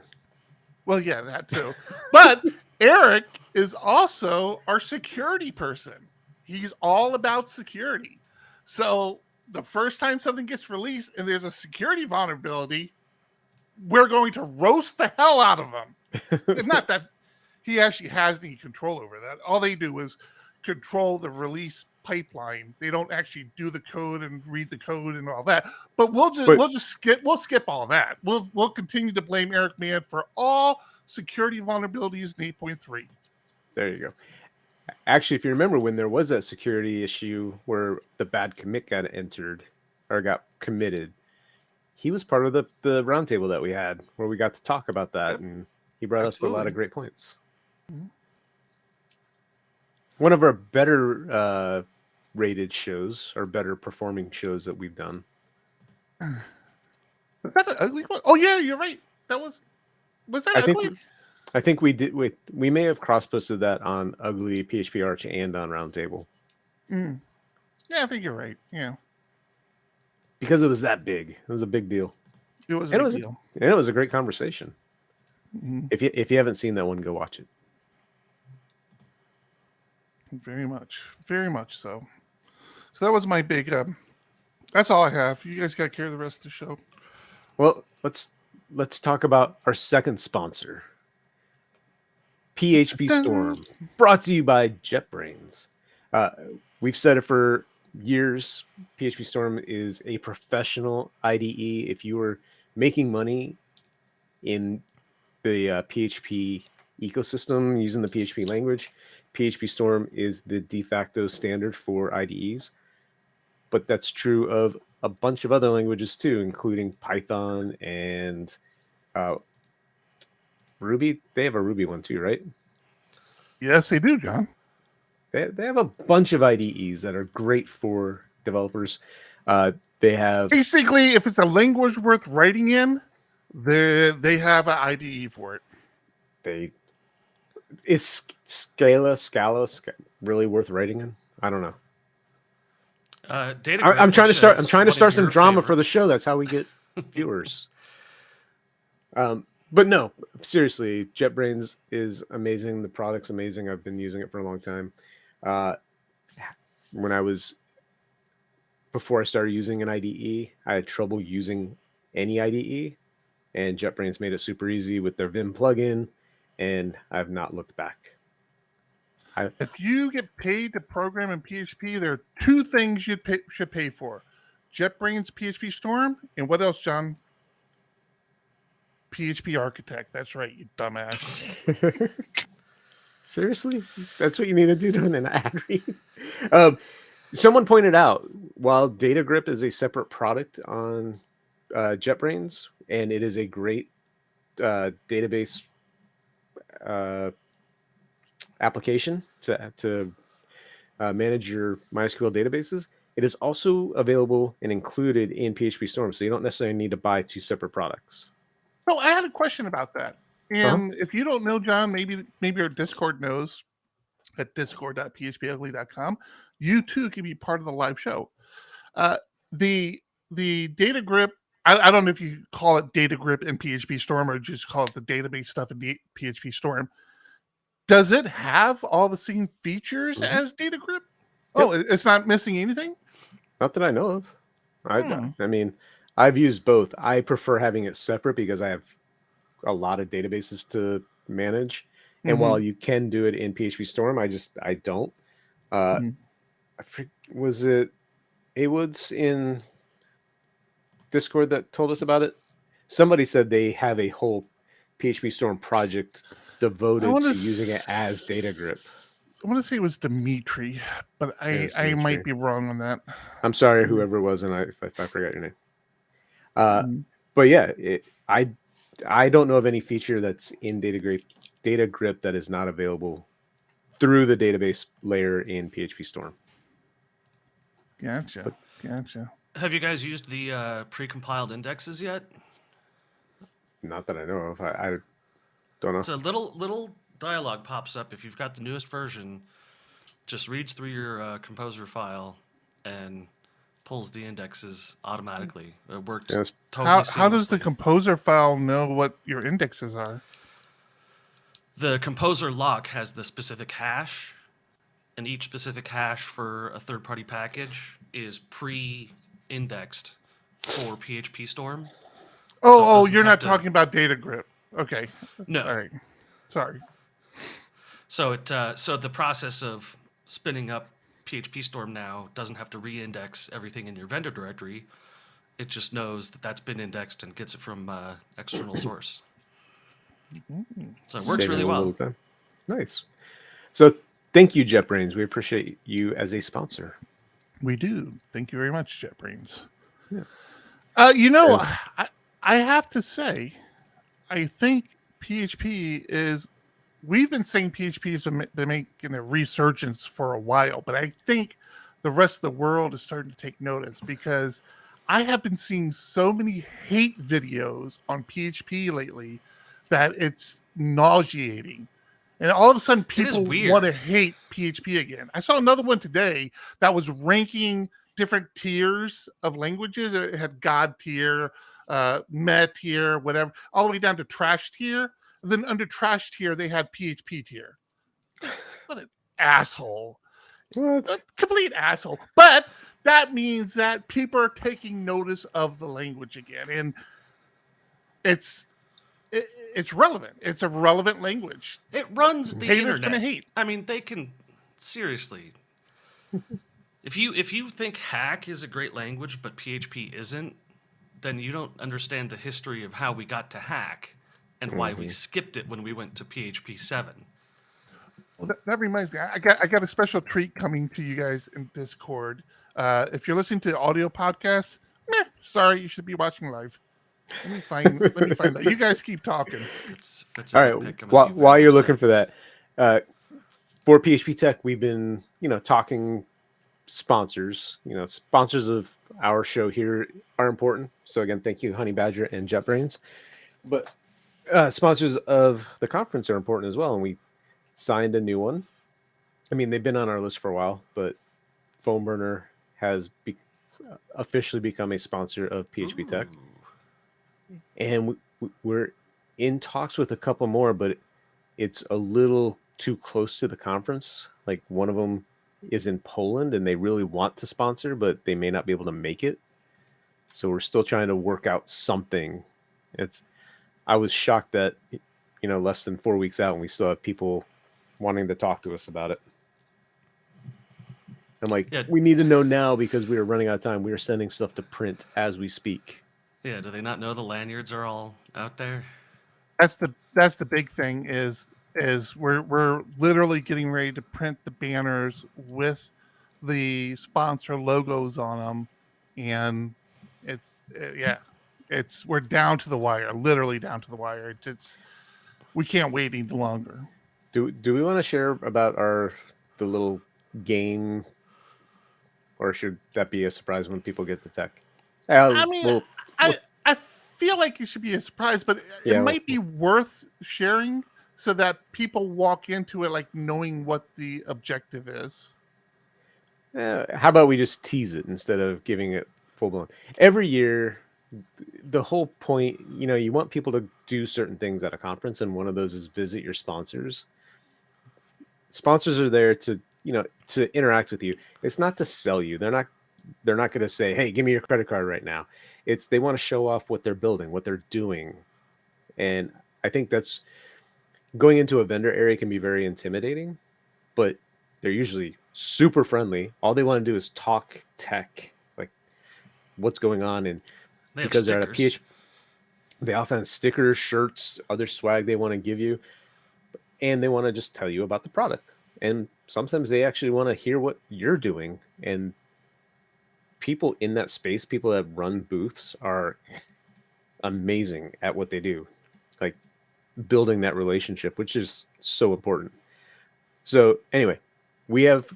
Well, yeah, that too. But Eric is also our security person. He's all about security. So the first time something gets released and there's a security vulnerability, we're going to roast the hell out of him. It's not that he actually has any control over that. All they do is control the release pipeline. They don't actually do the code and read the code and all that. But we'll skip all that. We'll continue to blame Eric Mann for all security vulnerabilities in 8.3. There you go. Actually, if you remember when there was that security issue where the bad commit got entered or got committed, he was part of the roundtable that we had where we got to talk about that, and he brought us a lot of great points. Mm-hmm. One of our better rated shows or better performing shows that we've done. Was that an ugly one? Oh yeah, you're right. That was that I ugly? think I think we did. We may have cross posted that on Ugly PHP Arch and on Roundtable Mm. Yeah, I think you're right. Yeah, because it was that big. It was a big deal, it was a and big deal. it was a great conversation. Mhm. If you haven't seen that one, go watch it. Very much so. So that was my big. That's all I have. You guys got to carry the rest of the show. Well, let's talk about our second sponsor, PHPStorm, brought to you by JetBrains. We've said it for years. PHPStorm is a professional IDE. If you are making money in the PHP ecosystem using the PHP language, PHPStorm is the de facto standard for IDEs. But that's true of a bunch of other languages too, including Python and Ruby. They have a Ruby one too, right? Yes, they do, John. They have a bunch of IDEs that are great for developers. They have Basically, if it's a language worth writing in, they have an IDE for it. Is Scala really worth writing in? I don't know. I'm trying to start. I'm trying to start some drama for the show. That's how we get viewers. But no, seriously, JetBrains is amazing. The product's amazing. I've been using it for a long time. Before I started using an IDE, I had trouble using any IDE, and JetBrains made it super easy with their Vim plugin, and I've not looked back. If you get paid to program in PHP, there are two things you should pay for: JetBrains PhpStorm, and what else, John? PHP Architect. That's right, you dumbass. Seriously? That's what you need to do during an ad read? Someone pointed out, while DataGrip is a separate product on JetBrains, and it is a great database application to manage your MySQL databases, it is also available and included in PHPStorm, so you don't necessarily need to buy two separate products. So I had a question about that. And if you don't know, John, maybe our Discord knows at discord.phpugly.com. You too can be part of the live show. The data grip, I don't know if you call it data grip in PHPStorm or just call it the database stuff in PHPStorm. Does it have all the same features as data grip? Yep. Oh, it's not missing anything? Not that I know of. I mean, I've used both. I prefer having it separate because I have a lot of databases to manage. And while you can do it in PHPStorm, I don't. Was it Awoods in Discord that told us about it? Somebody said they have a whole PHPStorm project devoted to using it as data grip. I want to say it was Dimitri, but I might be wrong on that. I'm sorry, whoever it was, and if I forgot your name. But yeah, I don't know of any feature that's in data grip that is not available through the database layer in PHPStorm. Gotcha. Have you guys used the precompiled indexes yet? Not that I know of. I don't know. It's a little dialogue pops up if you've got the newest version. Just reads through your composer file and pulls the indexes automatically. It works totally seamlessly. How does the composer file know what your indexes are? The composer lock has the specific hash, and each specific hash for a third-party package is pre-indexed for PHPStorm. Oh, you're not talking about data grip. Okay. No. All right. Sorry. So so the process of spinning up PHPStorm now doesn't have to re-index everything in your vendor directory. It just knows that that's been indexed and gets it from external source. So it works really well. Nice. So thank you, JetBrains. We appreciate you as a sponsor. We do. Thank you very much, JetBrains. Yeah. I have to say, I think PHP is. We've been saying PHP has been making a resurgence for a while, but I think the rest of the world is starting to take notice, because I have been seeing so many hate videos on PHP lately that it's nauseating. And all of a sudden, It is people weird. want to hate PHP again. I saw another one today that was ranking different tiers of languages. It had God tier, Meta tier, whatever, all the way down to trash tier. Then under trash tier, they had PHP tier. What an asshole. What? A complete asshole. But that means that people are taking notice of the language again. And it's relevant. It's a relevant language. It runs the Haters internet. gonna hate. I mean, they can seriously. If you think Hack is a great language but PHP isn't, then you don't understand the history of how we got to Hack and why we skipped it when we went to PHP 7. Well, that reminds me. I got a special treat coming to you guys in Discord. If you're listening to audio podcasts, sorry, you should be watching live. Let me find that. You guys keep talking. It's a All dick right. pic, I'm gonna be While very you're upset. looking for that, for PHP Tech, we've been talking sponsors. Sponsors of our show here are important. So again, thank you, Honey Badger and JetBrains. But sponsors of the conference are important as well, and we signed a new one. I mean, they've been on our list for a while, but Foam Burner has officially become a sponsor of PHP Tech. And we're in talks with a couple more, but it's a little too close to the conference. Like, one of them is in Poland and they really want to sponsor, but they may not be able to make it. So we're still trying to work out something. I was shocked that, less than 4 weeks out and we still have people wanting to talk to us about it. I'm like, we need to know now because we are running out of time. We are sending stuff to print as we speak. Yeah, do they not know the lanyards are all out there? That's the big thing is we're literally getting ready to print the banners with the sponsor logos on them, and we're down to the wire, literally down to the wire. We can't wait any longer. Do we want to share about the little game, or should that be a surprise when people get the tech? I mean, I feel like it should be a surprise, but it might be worth sharing so that people walk into it like knowing what the objective is. How about we just tease it instead of giving it full blown? Every year, the whole point, you want people to do certain things at a conference, and one of those is visit your sponsors. Sponsors are there to interact with you. It's not to sell you. They're not going to say, "Hey, give me your credit card right now." They want to show off what they're building, what they're doing. And I think that's going into a vendor area can be very intimidating, but they're usually super friendly. All they want to do is talk tech, like what's going on. And because they're at a PHP, they often have stickers, shirts, other swag they want to give you. And they want to just tell you about the product. And sometimes they actually want to hear what you're doing. And people in that space, people that run booths, are amazing at what they do, like building that relationship, which is so important. So anyway, we have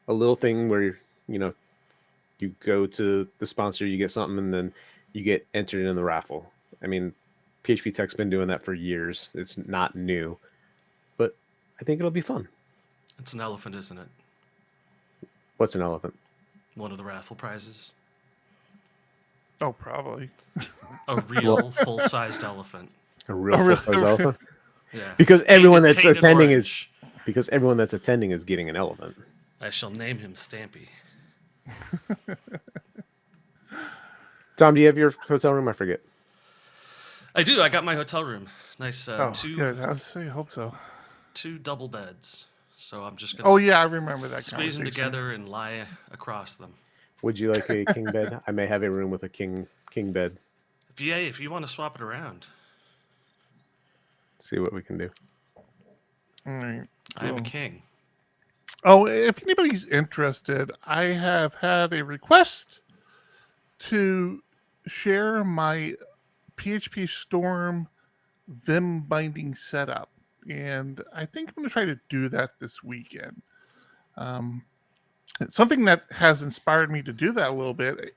a little thing where you go to the sponsor, you get something, and then you get entered in the raffle. I mean, PHP Tech's been doing that for years. It's not new, but I think it'll be fun. It's an elephant, isn't it? What's an elephant? One of the raffle prizes. Oh, probably. A real full-sized elephant. A real full-size elephant? Yeah. Because everyone that's Painted attending orange. is getting an elephant. I shall name him Stampy. Tom, do you have your hotel room? I forget. I do. I got my hotel room. Nice. Good. I hope so. 2 double beds. So I'm just gonna. Oh yeah, I remember that. Squeeze them together and lie across them. Would you like a king bed? I may have a room with a king bed. If you want to swap it around. See what we can do. All right. I am a king. Oh, if anybody's interested, I have had a request to share my PHPStorm Vim binding setup, and I think I'm going to try to do that this weekend. Something that has inspired me to do that a little bit,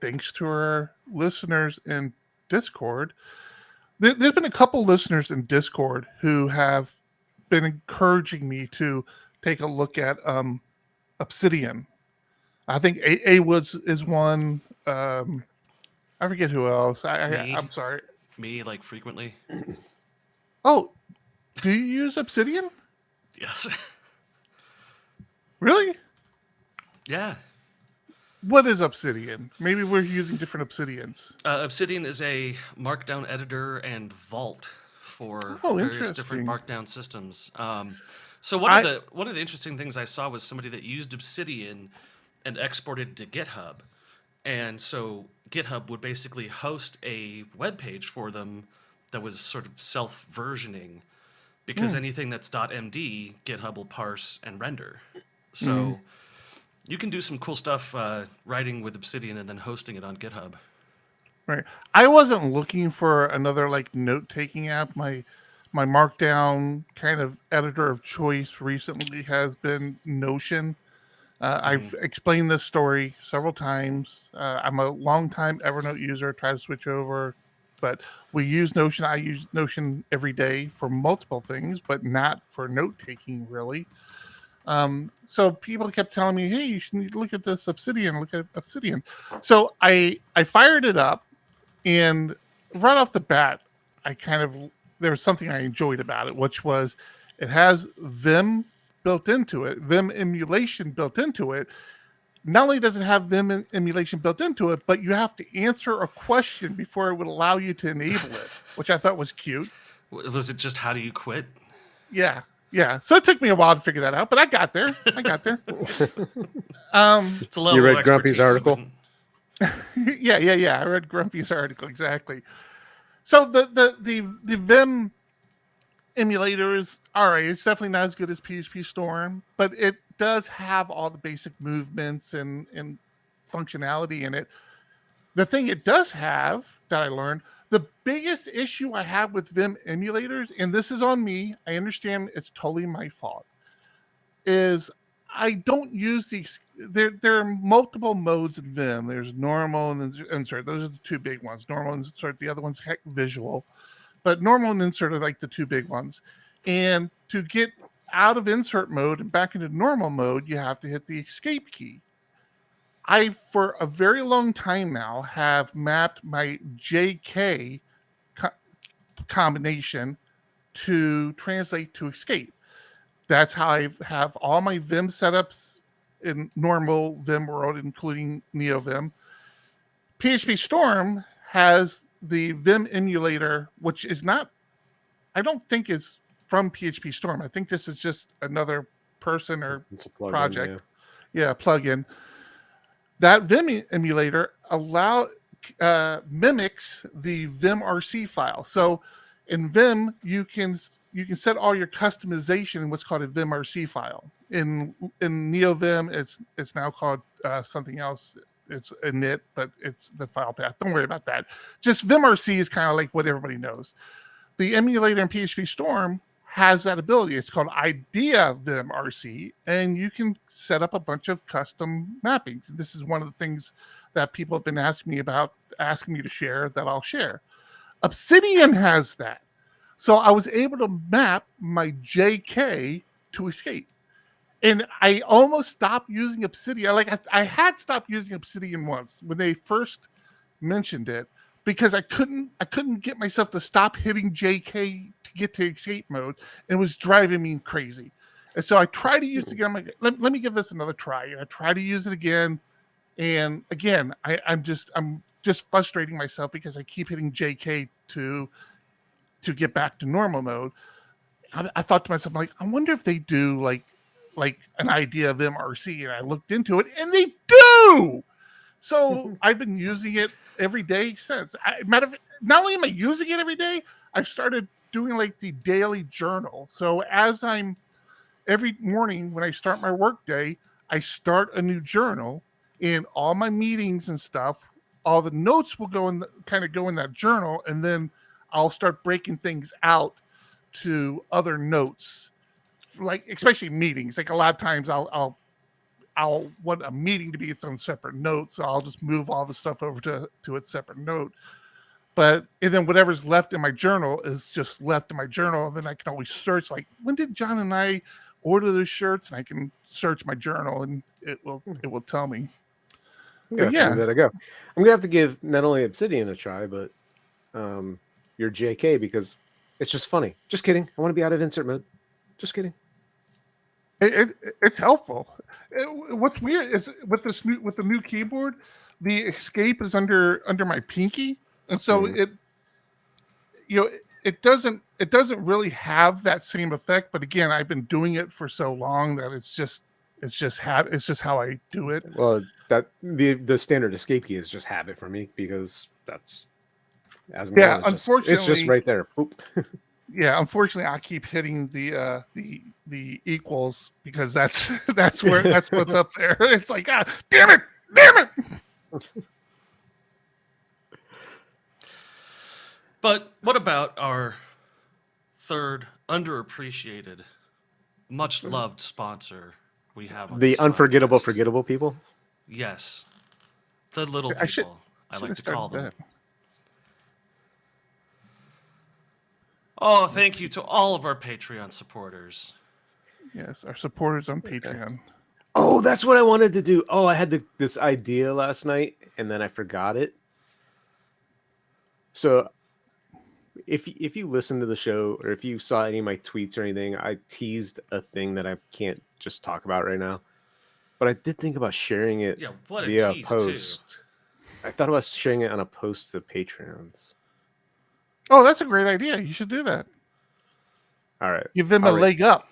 thanks to our listeners in Discord. There's been a couple listeners in Discord who have been encouraging me to take a look at Obsidian. I think A Woods is one. I forget who else. I'm sorry. Me, like frequently. Oh, do you use Obsidian? Yes. Really? Yeah. What is Obsidian? Maybe we're using different Obsidians. Obsidian is a Markdown editor and vault for Oh, various different interesting. Markdown systems. So one of the interesting things I saw was somebody that used Obsidian and exported to GitHub, and so GitHub would basically host a web page for them that was sort of self-versioning, because anything that's .md, GitHub will parse and render. So you can do some cool stuff writing with Obsidian and then hosting it on GitHub. Right. I wasn't looking for another like note-taking app. My Markdown kind of editor of choice recently has been Notion. I've explained this story several times. I'm a longtime Evernote user. Try to switch over, but we use Notion. I use Notion every day for multiple things, but not for note-taking really. So people kept telling me, "Hey, you should look at this Obsidian. Look at Obsidian." So I fired it up, and right off the bat, there was something I enjoyed about it, which was it has Vim built into it, Vim emulation built into it. Not only does it have Vim emulation built into it, but you have to answer a question before it would allow you to enable it, which I thought was cute. Was it just how do you quit? Yeah. So it took me a while to figure that out, but I got there. It's a level You read of Grumpy's expertise you article? wouldn't- Yeah. I read Grumpy's article exactly. So the Vim emulator is all right. It's definitely not as good as PHPStorm, but it does have all the basic movements and functionality in it. The thing it does have that I learned, the biggest issue I have with Vim emulators, and this is on me, I understand it's totally my fault, is I don't use there are multiple modes in Vim. There's normal and insert. Those are the two big ones. Normal and insert. The other one's visual. But normal and insert are like the two big ones. And to get out of insert mode and back into normal mode, you have to hit the escape key. I, for a very long time now, have mapped my JK combination to translate to escape. That's how I have all my Vim setups in normal Vim world, including NeoVim. PHPStorm has the Vim emulator, which is not, I don't think is from PHPStorm. I think this is just another person or It's a plugin, project. Yeah, plugin. That Vim emulator mimics the vimrc file. So in Vim, you can set all your customization in what's called a vimrc file. In NeoVim, it's now called something else. It's a init, but it's the file path. Don't worry about that. Just vimrc is kind of like what everybody knows. The emulator in PHPStorm has that ability. It's called IDEA vimrc, and you can set up a bunch of custom mappings. This is one of the things that people have been asking me to share that I'll share. Obsidian has that. So I was able to map my JK to escape. And I almost stopped using Obsidian. I had stopped using Obsidian once when they first mentioned it, because I couldn't get myself to stop hitting JK to get to escape mode. It was driving me crazy. And so I tried to use it again. I'm like, let me give this another try. And I tried to use it again. And again, I'm just frustrating myself because I keep hitting JK to get back to normal mode. I thought to myself, like, I wonder if they do like an idea of MRC, and I looked into it, and they do. So I've been using it every day since. Matter of fact, not only am I using it every day, I've started doing like the daily journal. So every morning when I start my work day, I start a new journal, and all my meetings and stuff, all the notes will go in that journal, and then I'll start breaking things out to other notes, like especially meetings. Like a lot of times I'll I'll want a meeting to be its own separate note, so I'll just move all the stuff over to its separate note. And then whatever's left in my journal is just left in my journal, and then I can always search, like, when did John and I order those shirts? And I can search my journal, and it will tell me. Yeah, there I go. I'm gonna have to give not only Obsidian a try, but your JK, because it's just funny. Just kidding. I want to be out of insert mode. Just kidding. It's helpful. What's weird is with the new keyboard, the escape is under my pinky, and so it doesn't really have that same effect. But again, I've been doing it for so long that it's just how I do it. Well, that the standard escape key is just habit for me, because that's unfortunately, it's just right there. Boop. Yeah, unfortunately, I keep hitting the equals, because that's what's up there. It's like, ah, damn it. But what about our third underappreciated, much loved sponsor we have on The this unforgettable, podcast? forgettable people? Yes. The little people, I like to call them. Oh, thank you to all of our Patreon supporters. Yes, our supporters on Patreon. Oh, that's what I wanted to do. Oh, I had this idea last night, and then I forgot it. So if you listen to the show, or if you saw any of my tweets or anything, I teased a thing that I can't just talk about right now. But I did think about sharing it via tease, post. too. I thought about sharing it on a post to Patreons. Oh, that's a great idea. You should do that. All right. Give them a leg up.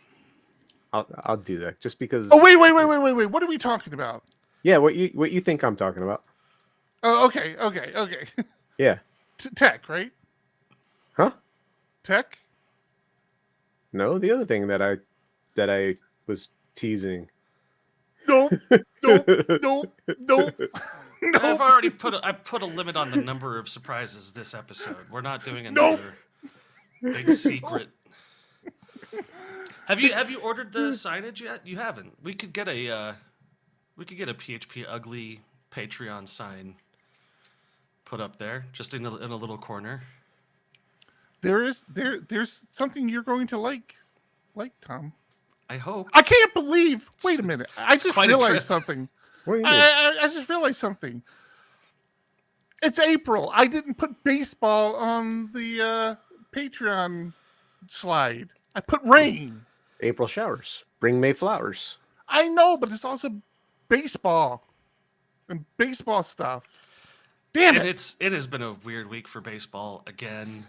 I'll do that, just because. Oh, wait. What are we talking about? Yeah, what you think I'm talking about? Oh, okay. Yeah. Tech, right? Huh? Tech? No, the other thing that I was teasing. Nope. I've put a limit on the number of surprises this episode. We're not doing another big secret. Have you ordered the signage yet? You haven't. We could get a PHPUgly Patreon sign put up there, just in a little corner. There's something you're going to like, Tom. I hope. I can't believe. Wait a minute. I just realized something. What do you mean? I just realized something. It's April. I didn't put baseball on the Patreon slide. I put rain. April showers bring May flowers. I know, but it's also baseball and baseball stuff. Damn it! It has been a weird week for baseball again.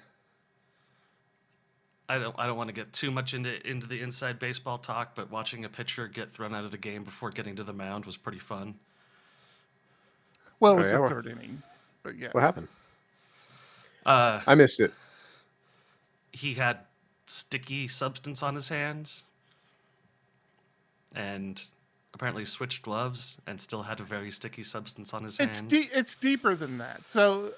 I don't want to get too much into the inside baseball talk, but watching a pitcher get thrown out of the game before getting to the mound was pretty fun. Well, it's the third inning, but yeah. What happened? I missed it. He had sticky substance on his hands, and apparently switched gloves and still had a very sticky substance on his hands. It's deeper than that. So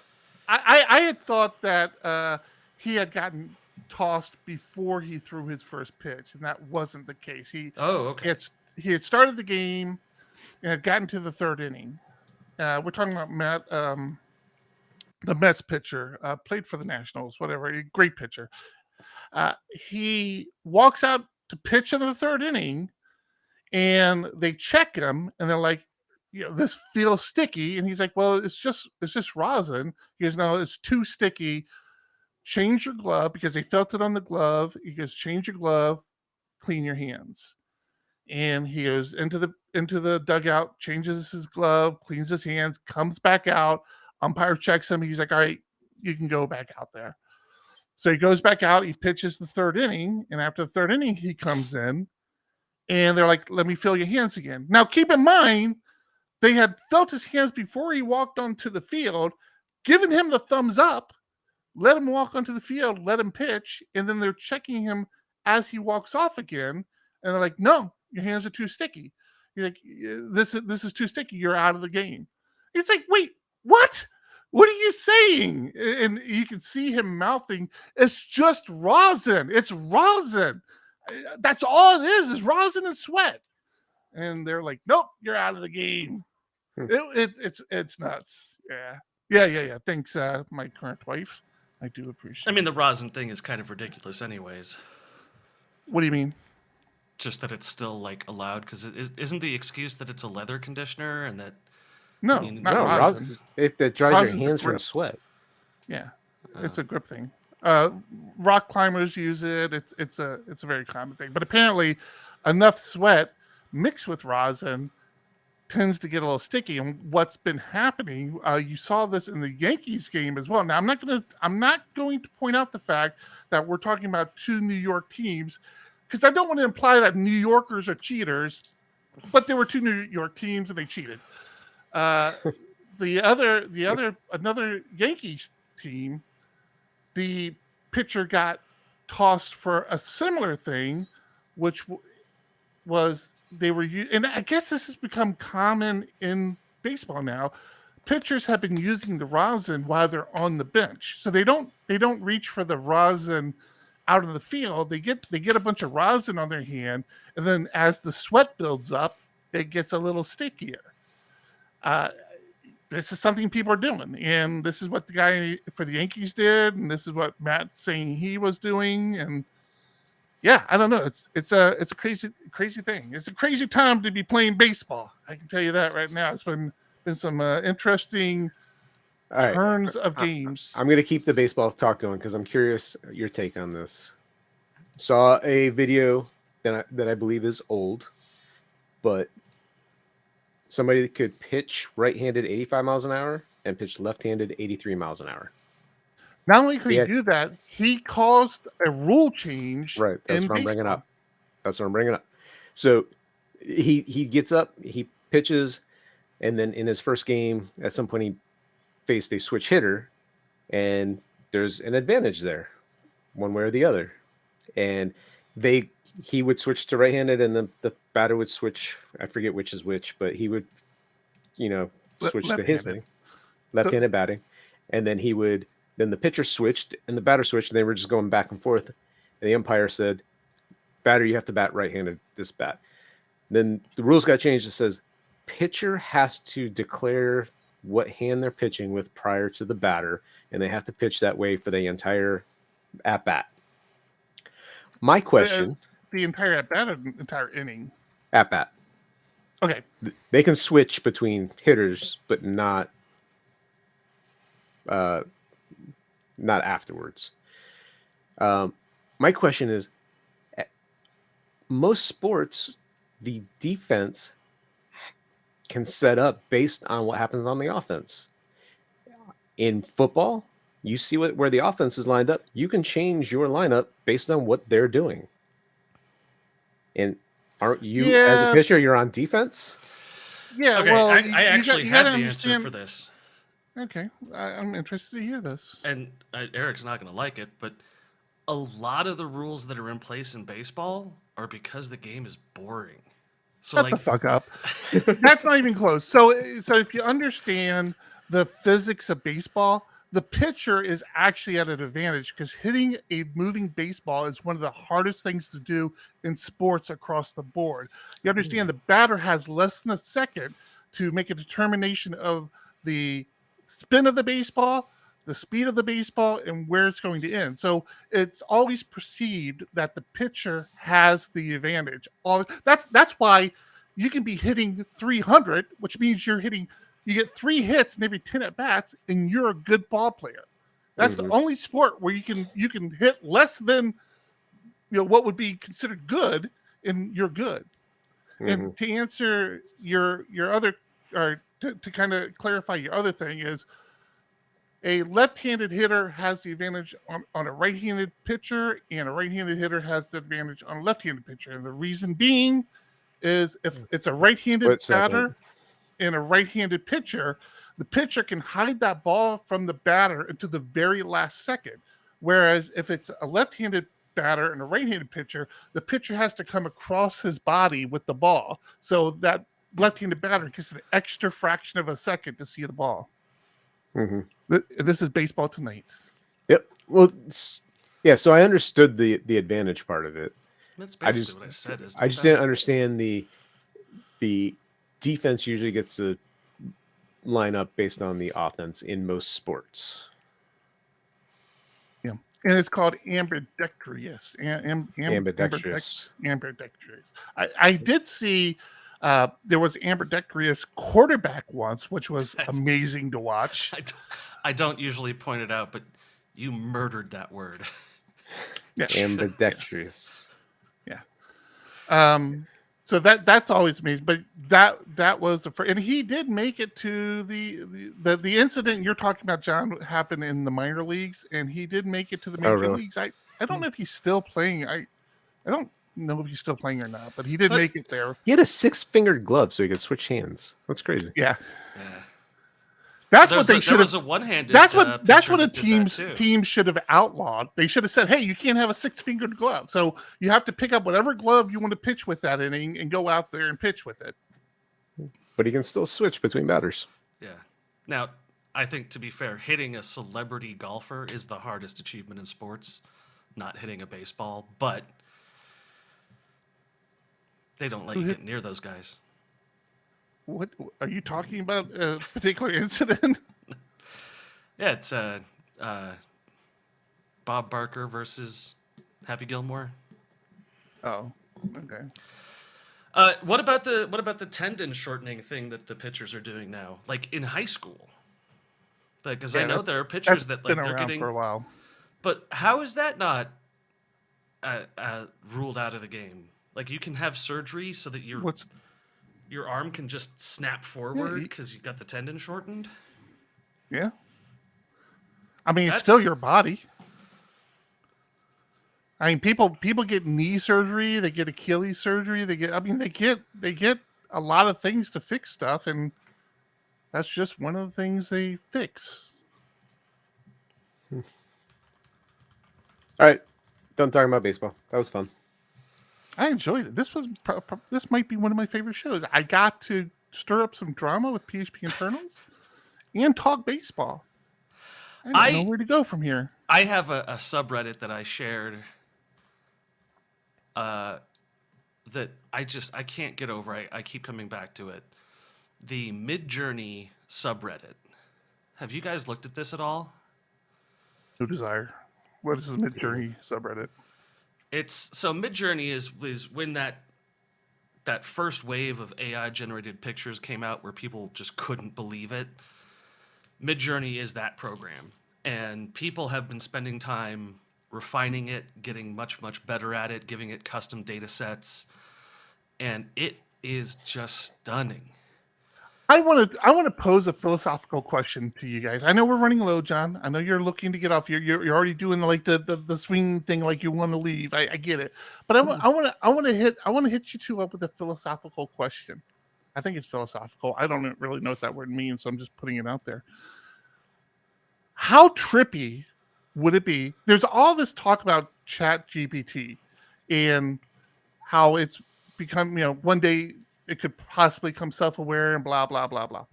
I had thought that he had gotten tossed before he threw his first pitch, and that wasn't the case. He had started the game and had gotten to the third inning. We're talking about Matt, the Mets pitcher, played for the Nationals, whatever, a great pitcher. He walks out to pitch in the third inning, and they check him, and they're like, this feels sticky. And he's like, well, it's just rosin. He goes, no, it's too sticky. Change your glove, because they felt it on the glove. He goes, change your glove, clean your hands. And he goes into the dugout, changes his glove, cleans his hands, comes back out. Umpire checks him. He's like, all right, you can go back out there. So he goes back out. He pitches the third inning. And after the third inning, he comes in. And they're like, let me feel your hands again. Now, keep in mind, they had felt his hands before he walked onto the field, given him the thumbs up, let him walk onto the field, let him pitch, and then they're checking him as he walks off again. And they're like, no, your hands are too sticky. He's like, this is too sticky. You're out of the game. He's like, wait, what? What are you saying? And you can see him mouthing, it's just rosin. It's rosin. That's all it is rosin and sweat. and they're like, nope, you're out of the game. Hmm. It's nuts. Yeah. Thanks, my current wife. I do appreciate. I mean, the rosin thing is kind of ridiculous, anyways. What do you mean? Just that it's still like allowed, because isn't the excuse that it's a leather conditioner and that No, mean, not No, rosin. it dries Rosin's your a hands from grip. sweat. Yeah, it's a grip thing. Rock climbers use it. It's a very common thing. But apparently, enough sweat mixed with rosin tends to get a little sticky. And what's been happening, you saw this in the Yankees game as well. Now, I'm not going to point out the fact that we're talking about two New York teams, because I don't want to imply that New Yorkers are cheaters, but there were two New York teams and they cheated. Another Yankees team, the pitcher got tossed for a similar thing, which was they were, and I guess this has become common in baseball now. Pitchers have been using the rosin while they're on the bench, so they don't reach for the rosin out of the field. They get a bunch of rosin on their hand, and then as the sweat builds up, it gets a little stickier. This is something people are doing, and this is what the guy for the Yankees did, and this is what Matt's saying he was doing, and yeah, I don't know. It's a crazy thing. It's a crazy time to be playing baseball. I can tell you that right now. It's been some interesting turns of games. I'm going to keep the baseball talk going because I'm curious your take on this. Saw a video that I believe is old, but somebody that could pitch right-handed 85 miles an hour and pitch left-handed 83 miles an hour. Not only could he do that, he caused a rule change. Right, that's what I'm bringing up. That's what I'm bringing up. So he gets up, he pitches, and then in his first game, at some point he faced a switch hitter, and there's an advantage there, one way or the other. And he would switch to right-handed, and the batter would switch. I forget which is which, but he would, switch to his thing, left-handed batting, and then then the pitcher switched and the batter switched, and they were just going back and forth. And the umpire said, "Batter, you have to bat right-handed this bat." Then the rules got changed. It says pitcher has to declare what hand they're pitching with prior to the batter, and they have to pitch that way for the entire at-bat. My question... The entire at-bat or the entire inning? At-bat. Okay. They can switch between hitters, but not afterwards. My question is, most sports, the defense can set up based on what happens on the offense. In football, you see where the offense is lined up. You can change your lineup based on what they're doing. And aren't you, as a pitcher, you're on defense? Yeah, okay, well, I actually have the answer for this. Okay, I'm interested to hear this. And Eric's not going to like it, but a lot of the rules that are in place in baseball are because the game is boring. So Shut the fuck up. That's not even close. So if you understand the physics of baseball, the pitcher is actually at an advantage because hitting a moving baseball is one of the hardest things to do in sports across the board. You understand the batter has less than a second to make a determination of the spin of the baseball, the speed of the baseball, and where it's going to end. So it's always perceived that the pitcher has the advantage. That's why you can be hitting 300, which means you get 3 hits in every 10 at bats, and you're a good ball player. That's the only sport where you can hit less than what would be considered good, and you're good. And to answer your other, or to kind of clarify your other thing, is a left-handed hitter has the advantage on a right-handed pitcher, and a right-handed hitter has the advantage on a left-handed pitcher. And the reason being is if it's a right-handed batter and a right-handed pitcher, the pitcher can hide that ball from the batter until the very last second. Whereas if it's a left-handed batter and a right-handed pitcher, the pitcher has to come across his body with the ball. So that left-handed batter gets an extra fraction of a second to see the ball. This is baseball tonight. Yep. Well, yeah. So I understood the advantage part of it. That's basically what I said. I just didn't understand the defense usually gets to line up based on the offense in most sports. Yeah, and it's called ambidextrous. Ambidextrous. Ambidextrous. I did see there was ambidextrous quarterback once, which was amazing to watch. I don't usually point it out, but you murdered that word. Yeah. Ambidextrous. Yeah. So that's always amazing. But that was the first, and he did make it to the incident you're talking about, John, happened in the minor leagues, and he did make it to the major leagues. I don't know if he's still playing. I don't know if he's still playing or not, but he did make it there. He had a 6-fingered glove so he could switch hands. That's crazy. Yeah. Yeah. That's what they should have. There was a one-handed. That's what a team should have outlawed. They should have said, "Hey, you can't have a 6-fingered glove. So you have to pick up whatever glove you want to pitch with that inning and go out there and pitch with it." But he can still switch between batters. Yeah. Now, I think to be fair, hitting a celebrity golfer is the hardest achievement in sports. Not hitting a baseball, but they don't let you get near those guys. What are you talking about? A particular incident? Yeah, it's Bob Barker versus Happy Gilmore. Oh, okay. What about the tendon shortening thing that the pitchers are doing now? Like in high school, because I know there are pitchers that like been they're around getting for a while. But how is that not ruled out of the game? Like you can have surgery so that your arm can just snap forward because you got the tendon shortened. Yeah. I mean, it's still your body. I mean, people get knee surgery, they get Achilles surgery, they get a lot of things to fix stuff, and that's just one of the things they fix. All right, done talking about baseball. That was fun. I enjoyed it. This might be one of my favorite shows. I got to stir up some drama with PHP internals and talk baseball. I don't know where to go from here. I have a subreddit that I shared that I can't get over. I keep coming back to it. The Midjourney subreddit. Have you guys looked at this at all? No desire. What is the Midjourney subreddit? So Midjourney is when that first wave of AI generated pictures came out where people just couldn't believe it. Midjourney is that program, and people have been spending time refining it, getting much, much better at it, giving it custom data sets, and it is just stunning. I want to pose a philosophical question to you guys. I know we're running low, John. I know you're looking to get off. You're already doing like the swing thing, like you want to leave. I get it, but I want to hit you two up with a philosophical question. I think it's philosophical. I don't really know what that word means, so I'm just putting it out there. How trippy would it be? There's all this talk about ChatGPT and how it's become, one day it could possibly become self-aware and blah, blah, blah, blah.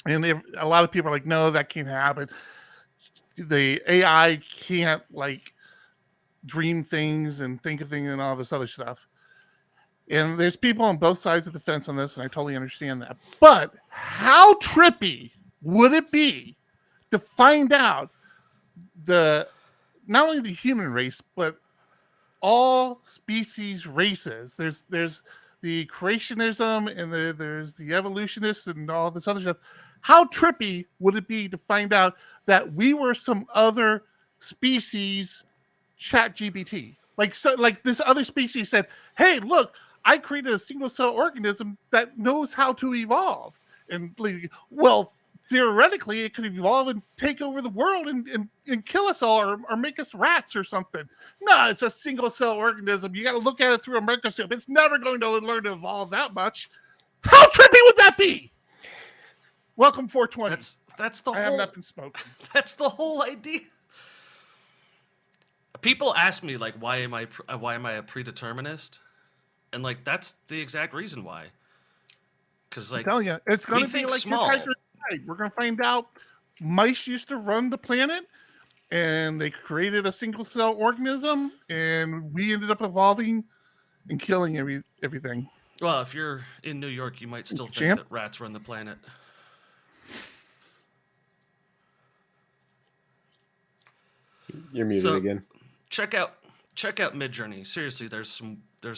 And a lot of people are like, no, that can't happen. The AI can't dream things and think of things and all this other stuff. And there's people on both sides of the fence on this, and I totally understand that. But how trippy would it be to find out not only the human race, but all species races? There's the creationism and there's the evolutionists and all this other stuff. How trippy would it be to find out that we were some other species ChatGPT? Like this other species said, hey, look, I created a single cell organism that knows how to evolve. And well, theoretically, it could evolve and take over the world and kill us all or make us rats or something. No, it's a single cell organism. You got to look at it through a microscope. It's never going to learn to evolve that much. How trippy would that be? Welcome 420. That's the I whole. have not been smoking. That's the whole idea. People ask me why am I a predeterminist, and that's the exact reason why. Because I'm telling you, it's going to be like small. We're going to find out mice used to run the planet, and they created a single cell organism, and we ended up evolving and killing everything. Well, if you're in New York, you might still think Champ? that rats run the planet. You're muted again. Check out Midjourney. Seriously, there's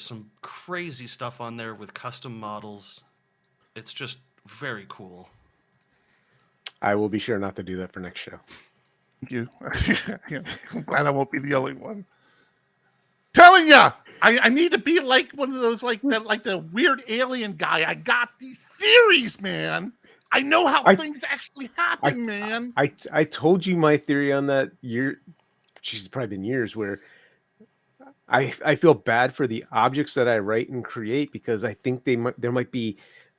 some crazy stuff on there with custom models. It's just very cool. I will be sure not to do that for next show. Thank you. I'm glad I won't be the only one. Telling ya, I need to be like one of those like the weird alien guy. I got these theories, man. I know how things actually happen, man. I told you my theory on that year. She's probably been years where I feel bad for the objects that I write and create because I think there might be,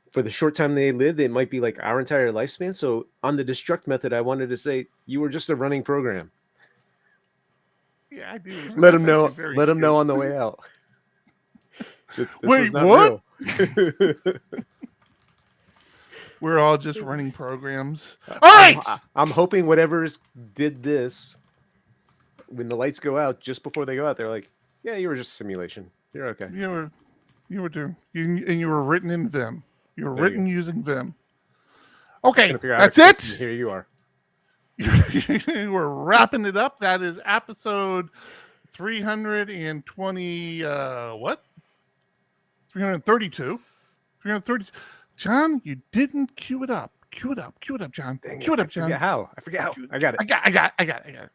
for the short time they live, it might be like our entire lifespan. So on the destruct method, I wanted to say you were just a running program. Yeah, I do. Let them know. Let them know on the way out. This Wait, what? We're all just running programs. All right. I'm hoping whatever's did this, when the lights go out, just before they go out, they're like, "Yeah, you were just a simulation. You're okay." You were doing, and you were written in Vim. You were written using Vim. Okay, that's it. Here you are. We're wrapping it up. That is episode 320. What? 332. 332. John, you didn't cue it up. Cue it up, John. Cue it up, John. I forget how. I got it. I got it.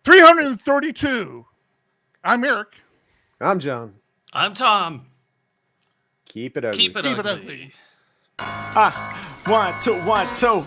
332. I'm Eric. I'm John. I'm Tom. Keep it ugly. Keep it ugly. 1, 2, 1, 2.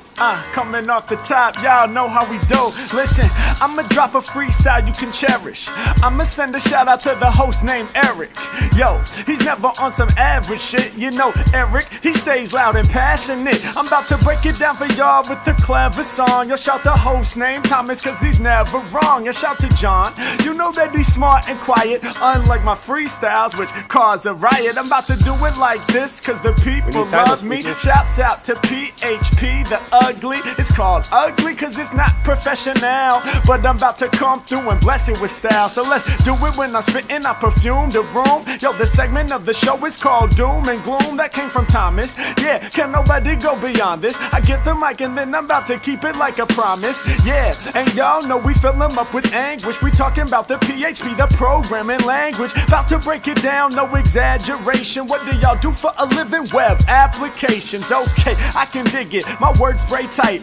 Coming off the top, y'all know how we do. Listen, I'ma drop a freestyle you can cherish. I'ma send a shout out to the host named Eric. Yo, he's never on some average shit. You know, Eric, he stays loud and passionate. I'm about to break it down for y'all with the clever song. Yo, shout the host named Thomas, cause he's never wrong. Yo, shout to John. You know that he's smart and quiet, unlike my freestyles, which cause a riot. I'm about to do it like this, cause the people love me. Shouts out to PHP, the ugly. It's called ugly cause it's not professional, but I'm about to come through and bless it with style. So let's do it when I'm spitting, I perfume the room. Yo, the segment of the show is called Doom and Gloom. That came from Thomas. Yeah, can nobody go beyond this? I get the mic and then I'm about to keep it like a promise. Yeah, and y'all know we fill them up with anguish. We talking about the PHP, the programming language. About to break it down, no exaggeration. What do y'all do for a living? Web applications. Okay, I can dig it. My words spray tight.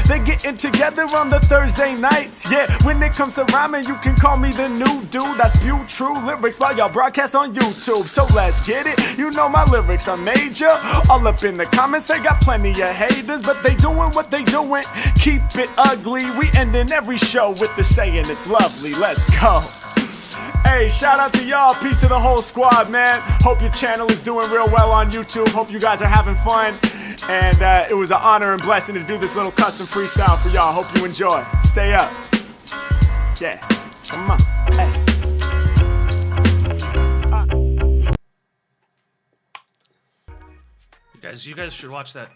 They getting together on the Thursday nights. Yeah, when it comes to rhyming, you can call me the new dude. I spew true lyrics while y'all broadcast on YouTube. So let's get it. You know my lyrics are major. All up in the comments, they got plenty of haters, but they doing what they doing. Keep it ugly. We ending every show with the saying it's lovely. Let's go. Hey, shout out to y'all. Peace to the whole squad, man. Hope your channel is doing real well on YouTube. Hope you guys are having fun. And it was an honor and blessing to do this little custom freestyle for y'all. Hope you enjoy. Stay up. Yeah. Come on. Hey. You guys should watch that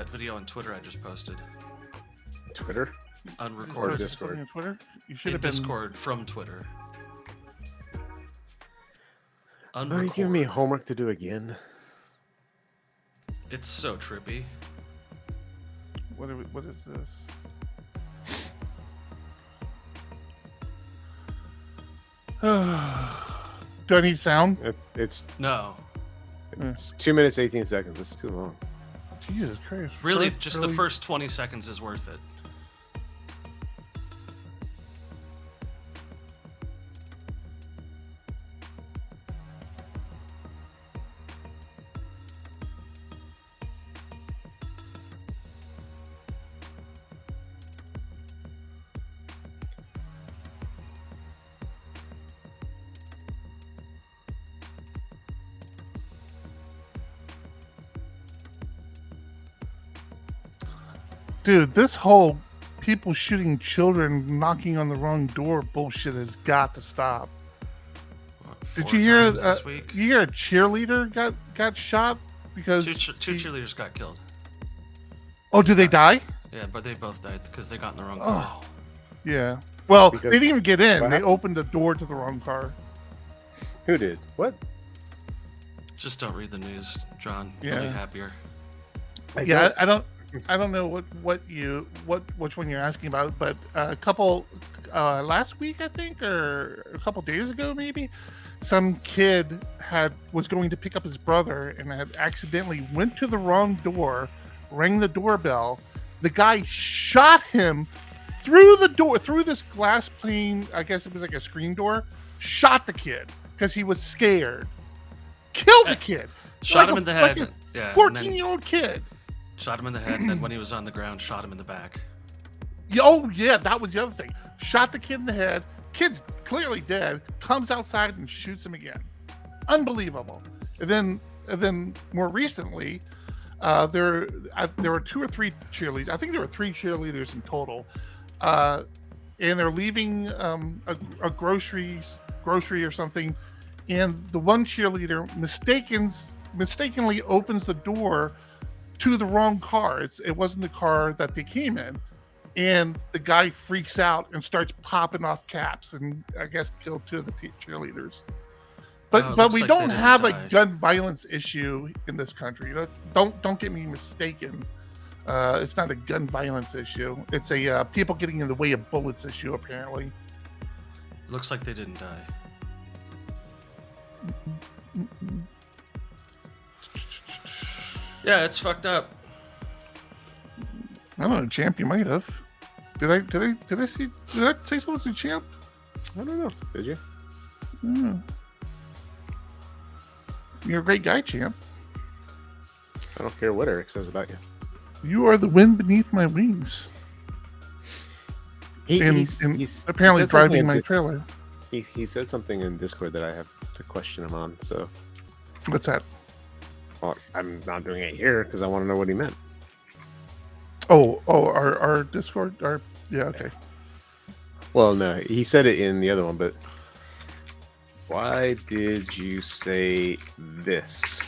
video on Twitter I just posted. Twitter? Unrecorded. Or Discord. On Twitter? You should In have been Discord from Twitter. Are you giving me homework to do again? It's so trippy. What is this? Do I need sound? It's No. 2 minutes 18 seconds. That's too long. Jesus Christ. Really, just the first 20 seconds is worth it. Dude, this whole people shooting children, knocking on the wrong door bullshit has got to stop. Did you hear? This week? You hear a cheerleader got shot because two cheerleaders got killed. Oh, did they die? Yeah, but they both died because they got in the wrong car. Oh, yeah. Well, Because- they didn't even get in. What They happened? opened the door to the wrong car. Who did? What? Just don't read the news, John. Yeah. You'll be happier. I don't know which one you're asking about, but a couple last week I think, or a couple days ago maybe, some kid was going to pick up his brother and had accidentally went to the wrong door, rang the doorbell. The guy shot him through the door, through this glass pane. I guess it was like a screen door. Shot the kid because he was scared. Killed the kid. Shot him in the head. Yeah. 14-year-old kid. Shot him in the head, and then when he was on the ground, shot him in the back. Oh yeah, that was the other thing. Shot the kid in the head. Kid's clearly dead. Comes outside and shoots him again. Unbelievable. And then more recently, there were 2 or 3 cheerleaders. I think there were 3 cheerleaders in total, and they're leaving a grocery or something, and the one cheerleader mistakenly opens the door to the wrong car. It wasn't the car that they came in, and the guy freaks out and starts popping off caps, and I guess killed 2 of the cheerleaders. But we don't have a gun violence issue in this country. Don't get me mistaken. It's not a gun violence issue. It's a people getting in the way of bullets issue, apparently. Looks like they didn't die. Yeah, it's fucked up. I don't know, Champ. You might have. Did I say something to Champ? I don't know. Did you? Yeah. You're a great guy, Champ. I don't care what Eric says about you. You are the wind beneath my wings. He's apparently driving my trailer. He said something in Discord that I have to question him on. So what's that? Well, I'm not doing it here because I want to know what he meant. Our Discord, yeah, okay. Well, no, he said it in the other one, but why did you say this?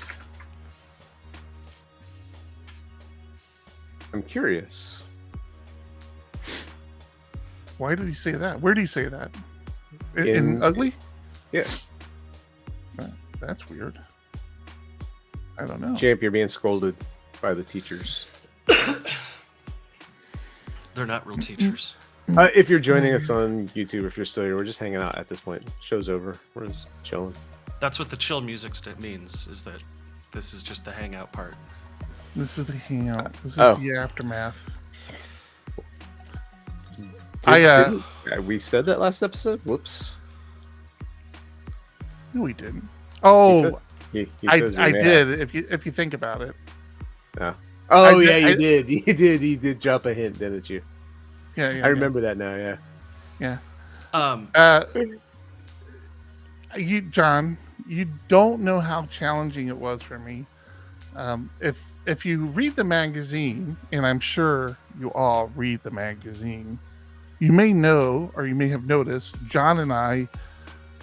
I'm curious. Why did he say that? Where did he say that? In Ugly? Yeah. That's weird. I don't know. Champ, you're being scolded by the teachers. They're not real teachers. If you're joining us on YouTube, if you're still here, we're just hanging out at this point. Show's over. We're just chilling. That's what the chill music means, is that this is just the hangout part. This is the hangout. This is the aftermath. We said that last episode? Whoops. No, we didn't. Oh, he I did. If you think about it. Yeah. Oh, you did. You did drop a hint, didn't you? Yeah. I remember that now. Yeah. John, you don't know how challenging it was for me. If you read the magazine, and I'm sure you all read the magazine, you may know, or you may have noticed, John and I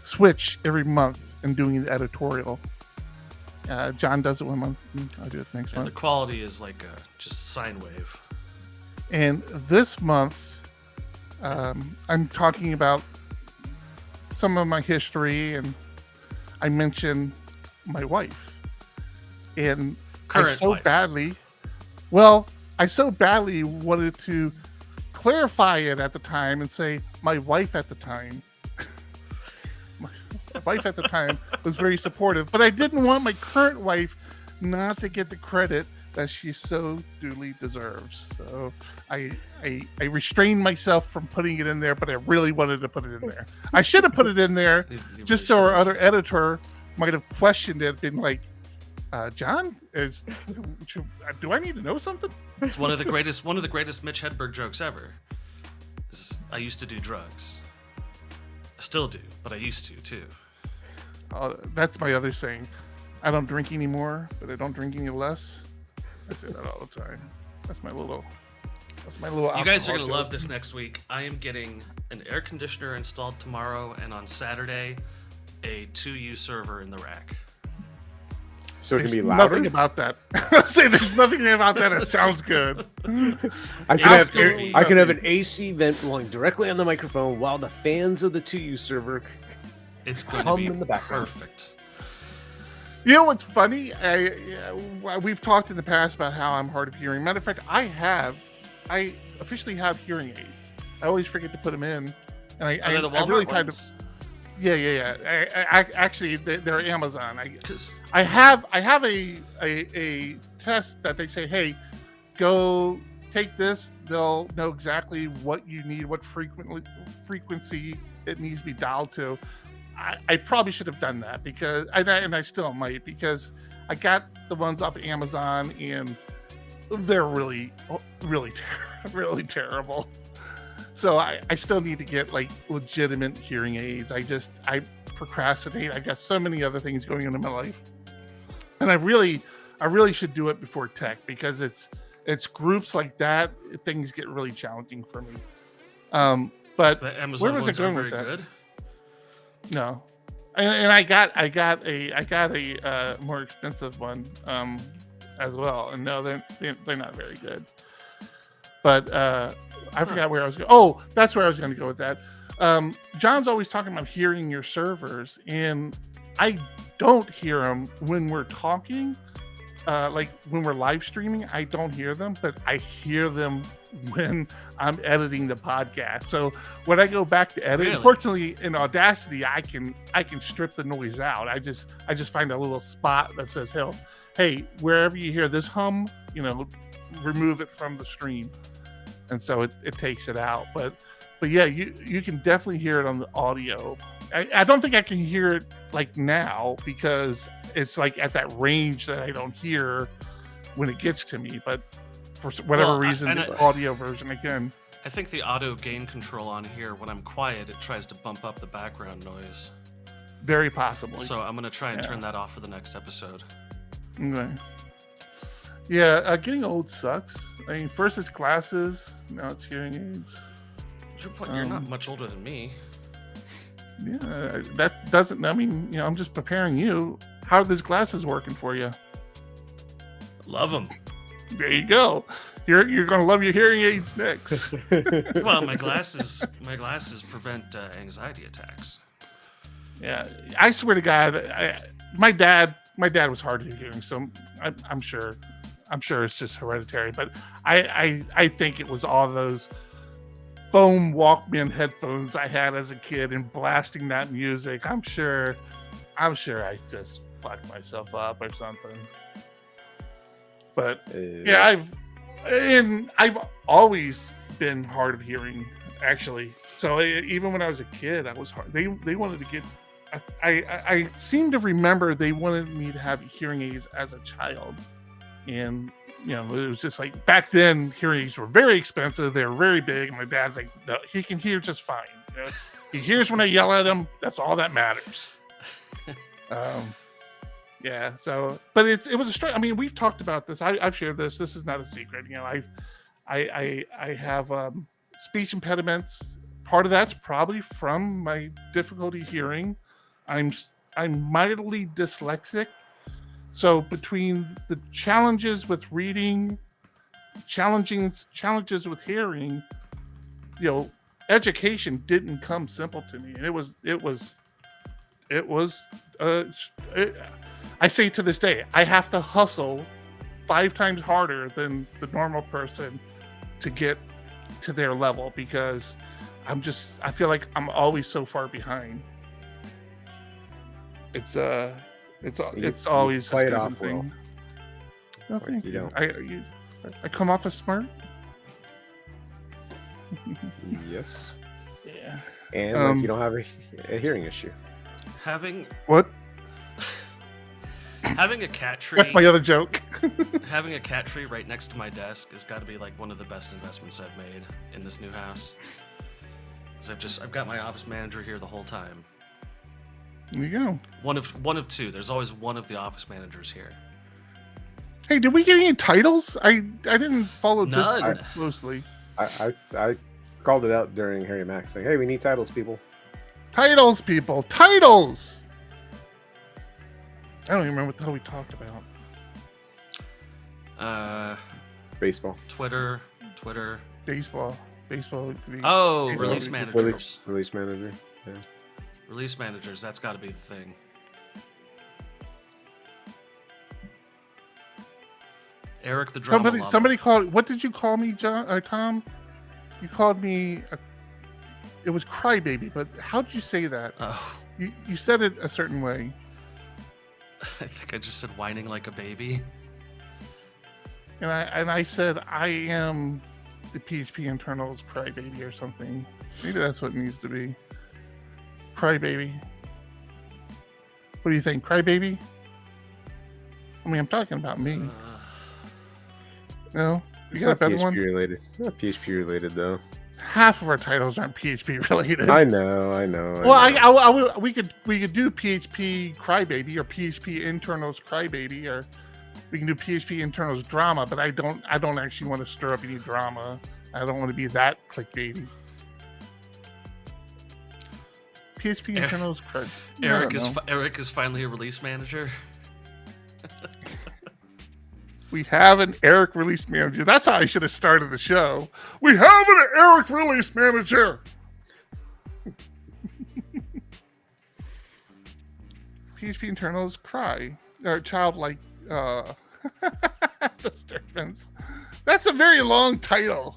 switch every month in doing the editorial. John does it one month, and I do it next month. The quality is like just sine wave. And this month, I'm talking about some of my history, and I mentioned my wife. And I so badly wanted to clarify it at the time and say my wife at the time. My wife at the time was very supportive, but I didn't want my current wife not to get the credit that she so duly deserves. So I restrained myself from putting it in there, but I really wanted to put it in there. I should have put it in there just so our other editor might have questioned it, been like, John, do I need to know something? It's one of the greatest Mitch Hedberg jokes ever. I used to do drugs. I still do, but I used to too. That's my other saying. I don't drink anymore, but I don't drink any less. I say that all the time. That's my little. You guys are gonna love this next week. I am getting an air conditioner installed tomorrow, and on Saturday, a 2U server in the rack. So it can be louder? Nothing about that. There's nothing about that. It sounds good. I can have an AC vent blowing directly on the microphone while the fans of the 2U server it's going to be in the background. Perfect. You know what's funny? We've talked in the past about how I'm hard of hearing. Matter of fact, I officially have hearing aids. I always forget to put them in, and Are they the I Walmart really tried to. ones? Yeah. I actually, they're Amazon. 'Cause- I have a test that they say, hey, go take this. They'll know exactly what you need, what frequency it needs to be dialed to. I probably should have done that because, and I still might, because I got the ones off Amazon and they're really terrible. So I still need to get like legitimate hearing aids. I procrastinate. I got so many other things going on in my life, and I really should do it before tech, because it's groups like that. Things get really challenging for me. But the Amazon where was ones I going are with very that? good. No, and I got a more expensive one as well, and no, they're not very good. But I forgot where I was going. Oh, that's where I was going to go with that. John's always talking about hearing your servers, and I don't hear them when we're talking. Like when we're live streaming, I don't hear them, but I hear them when I'm editing the podcast. So when I go back to edit, Really? Fortunately in Audacity, I can strip the noise out. I just find a little spot that says, hey, wherever you hear this hum, remove it from the stream. And so it takes it out. But yeah, you can definitely hear it on the audio. I don't think I can hear it like now, because it's like at that range that I don't hear when it gets to me. But for whatever reason, the audio version again. I think the auto gain control on here, when I'm quiet, it tries to bump up the background noise. Very possibly. So I'm going to try and turn that off for the next episode. Okay. Yeah, getting old sucks. I mean, first it's glasses, now it's hearing aids. You're not much older than me. Yeah, that doesn't. I mean, I'm just preparing you. How are those glasses working for you? Love them. There you go. You're gonna love your hearing aids next. Well, my glasses prevent anxiety attacks. Yeah, I swear to God, my dad was hard of hearing, so I'm sure it's just hereditary. But I think it was all those foam Walkman headphones I had as a kid and blasting that music. I'm sure I just fucked myself up or something. But yeah, I've always been hard of hearing, actually. So even when I was a kid, I was hard. They wanted to get. I seem to remember they wanted me to have hearing aids as a child, and it was just like back then hearing aids were very expensive. They were very big, and my dad's like, no, he can hear just fine. He hears when I yell at him. That's all that matters. Yeah. So, but it was a struggle. I mean, we've talked about this. I've shared this. This is not a secret. I have speech impediments. Part of that's probably from my difficulty hearing. I'm mildly dyslexic. So between the challenges with reading, challenges with hearing, education didn't come simple to me, and it was. I say to this day, I have to hustle 5 times harder than the normal person to get to their level, because I feel like I'm always so far behind. It's always play a it off thing. well. No, thank you you. don't. I come off as smart. Yes. Yeah. And you don't have a hearing issue. Having What? a cat tree. That's my other joke. Having a cat tree right next to my desk has got to be like one of the best investments I've made in this new house. Because I've got my office manager here the whole time. There you go. One of two. There's always one of the office managers here. Hey, did we get any titles? I didn't follow this None. closely. I called it out during Harry Mack saying, hey, we need titles, people. Titles, people. Titles! I don't even remember what the hell we talked about. Baseball. Twitter. Baseball. Oh, Baseball. release managers. Release manager. Yeah. Release managers. That's got to be the thing. Eric the drama llama. Somebody called. What did you call me, Tom? You called me. It was crybaby, but how did you say that? Oh, You said it a certain way. I think I just said whining like a baby. And I said I am the PHP internals crybaby or something. Maybe that's what it needs to be. Crybaby. What do you think, crybaby? I mean, I'm talking about me. No, It's you got a not better PHP one. related. Not PHP related though. Half of our titles aren't PHP related. I know. Well, we could do PHP crybaby or PHP internals crybaby, or we can do PHP internals drama. But I don't actually want to stir up any drama. I don't want to be that clickbaity. PHP internals crybaby. Eric is finally a release manager. We have an Eric release manager. That's how I should have started the show. We have an Eric release manager. PHP internals cry or childlike disturbance. That's a very long title.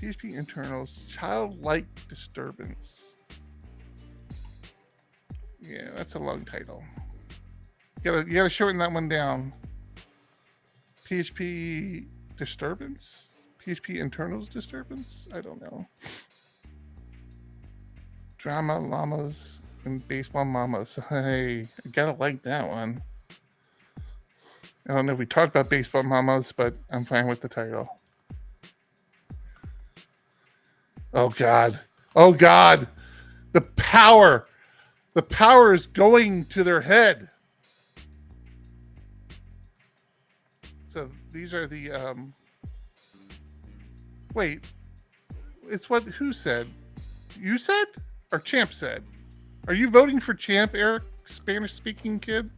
PHP internals childlike disturbance. Yeah, that's a long title. You gotta shorten that one down. PHP disturbance? PHP internals disturbance? I don't know. Drama llamas and baseball mamas. Hey, I gotta like that one. I don't know if we talked about baseball mamas, but I'm fine with the title. Oh God. Oh God. The power. The power is going to their head. So these are the wait, it's what who said? You said or Champ said? Are you voting for Champ, Eric, Spanish speaking kid?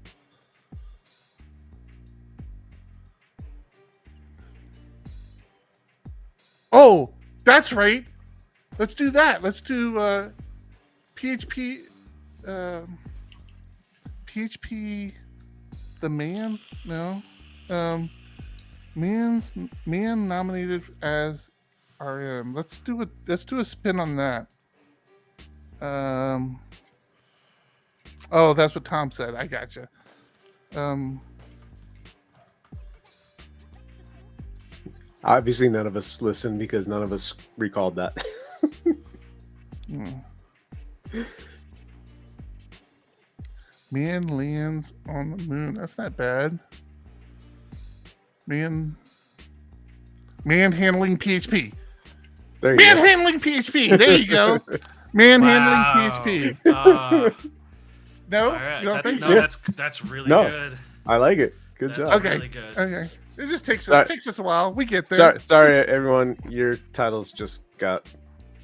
Oh, that's right. Let's do that. Let's do PHP PHP the man? No. Man nominated as RM. Let's do a spin on that. Oh, that's what Tom said. I gotcha. Obviously, none of us listened because none of us recalled that. Man lands on the moon. That's not bad. Man handling PHP. There you Man go. handling PHP. There you go. Man handling PHP. No, All right, you don't think so? that's really No. good. I like it. Good That's job. Okay. really good. Okay. It just takes Sorry. us a while. We get there. Sorry, everyone. Your titles just got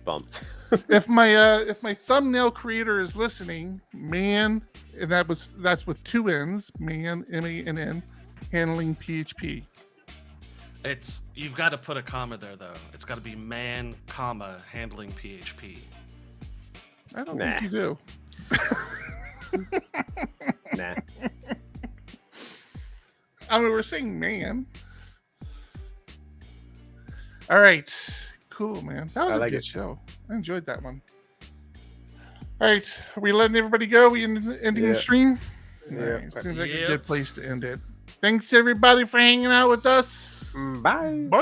bumped. If my thumbnail creator is listening, man, and that's with two N's, man, MANN, handling PHP. You've got to put a comma there though. It's got to be man, comma, handling PHP. I don't Nah. think you do. Nah. I mean, we're saying man. All right. Cool, man. That was a like good it. show. I enjoyed that one. All right. Are we letting everybody go? We ending the Yeah. stream? Yeah. All right. Seems like a Yep. good place to end it. Thanks, everybody, for hanging out with us. Bye. Bye.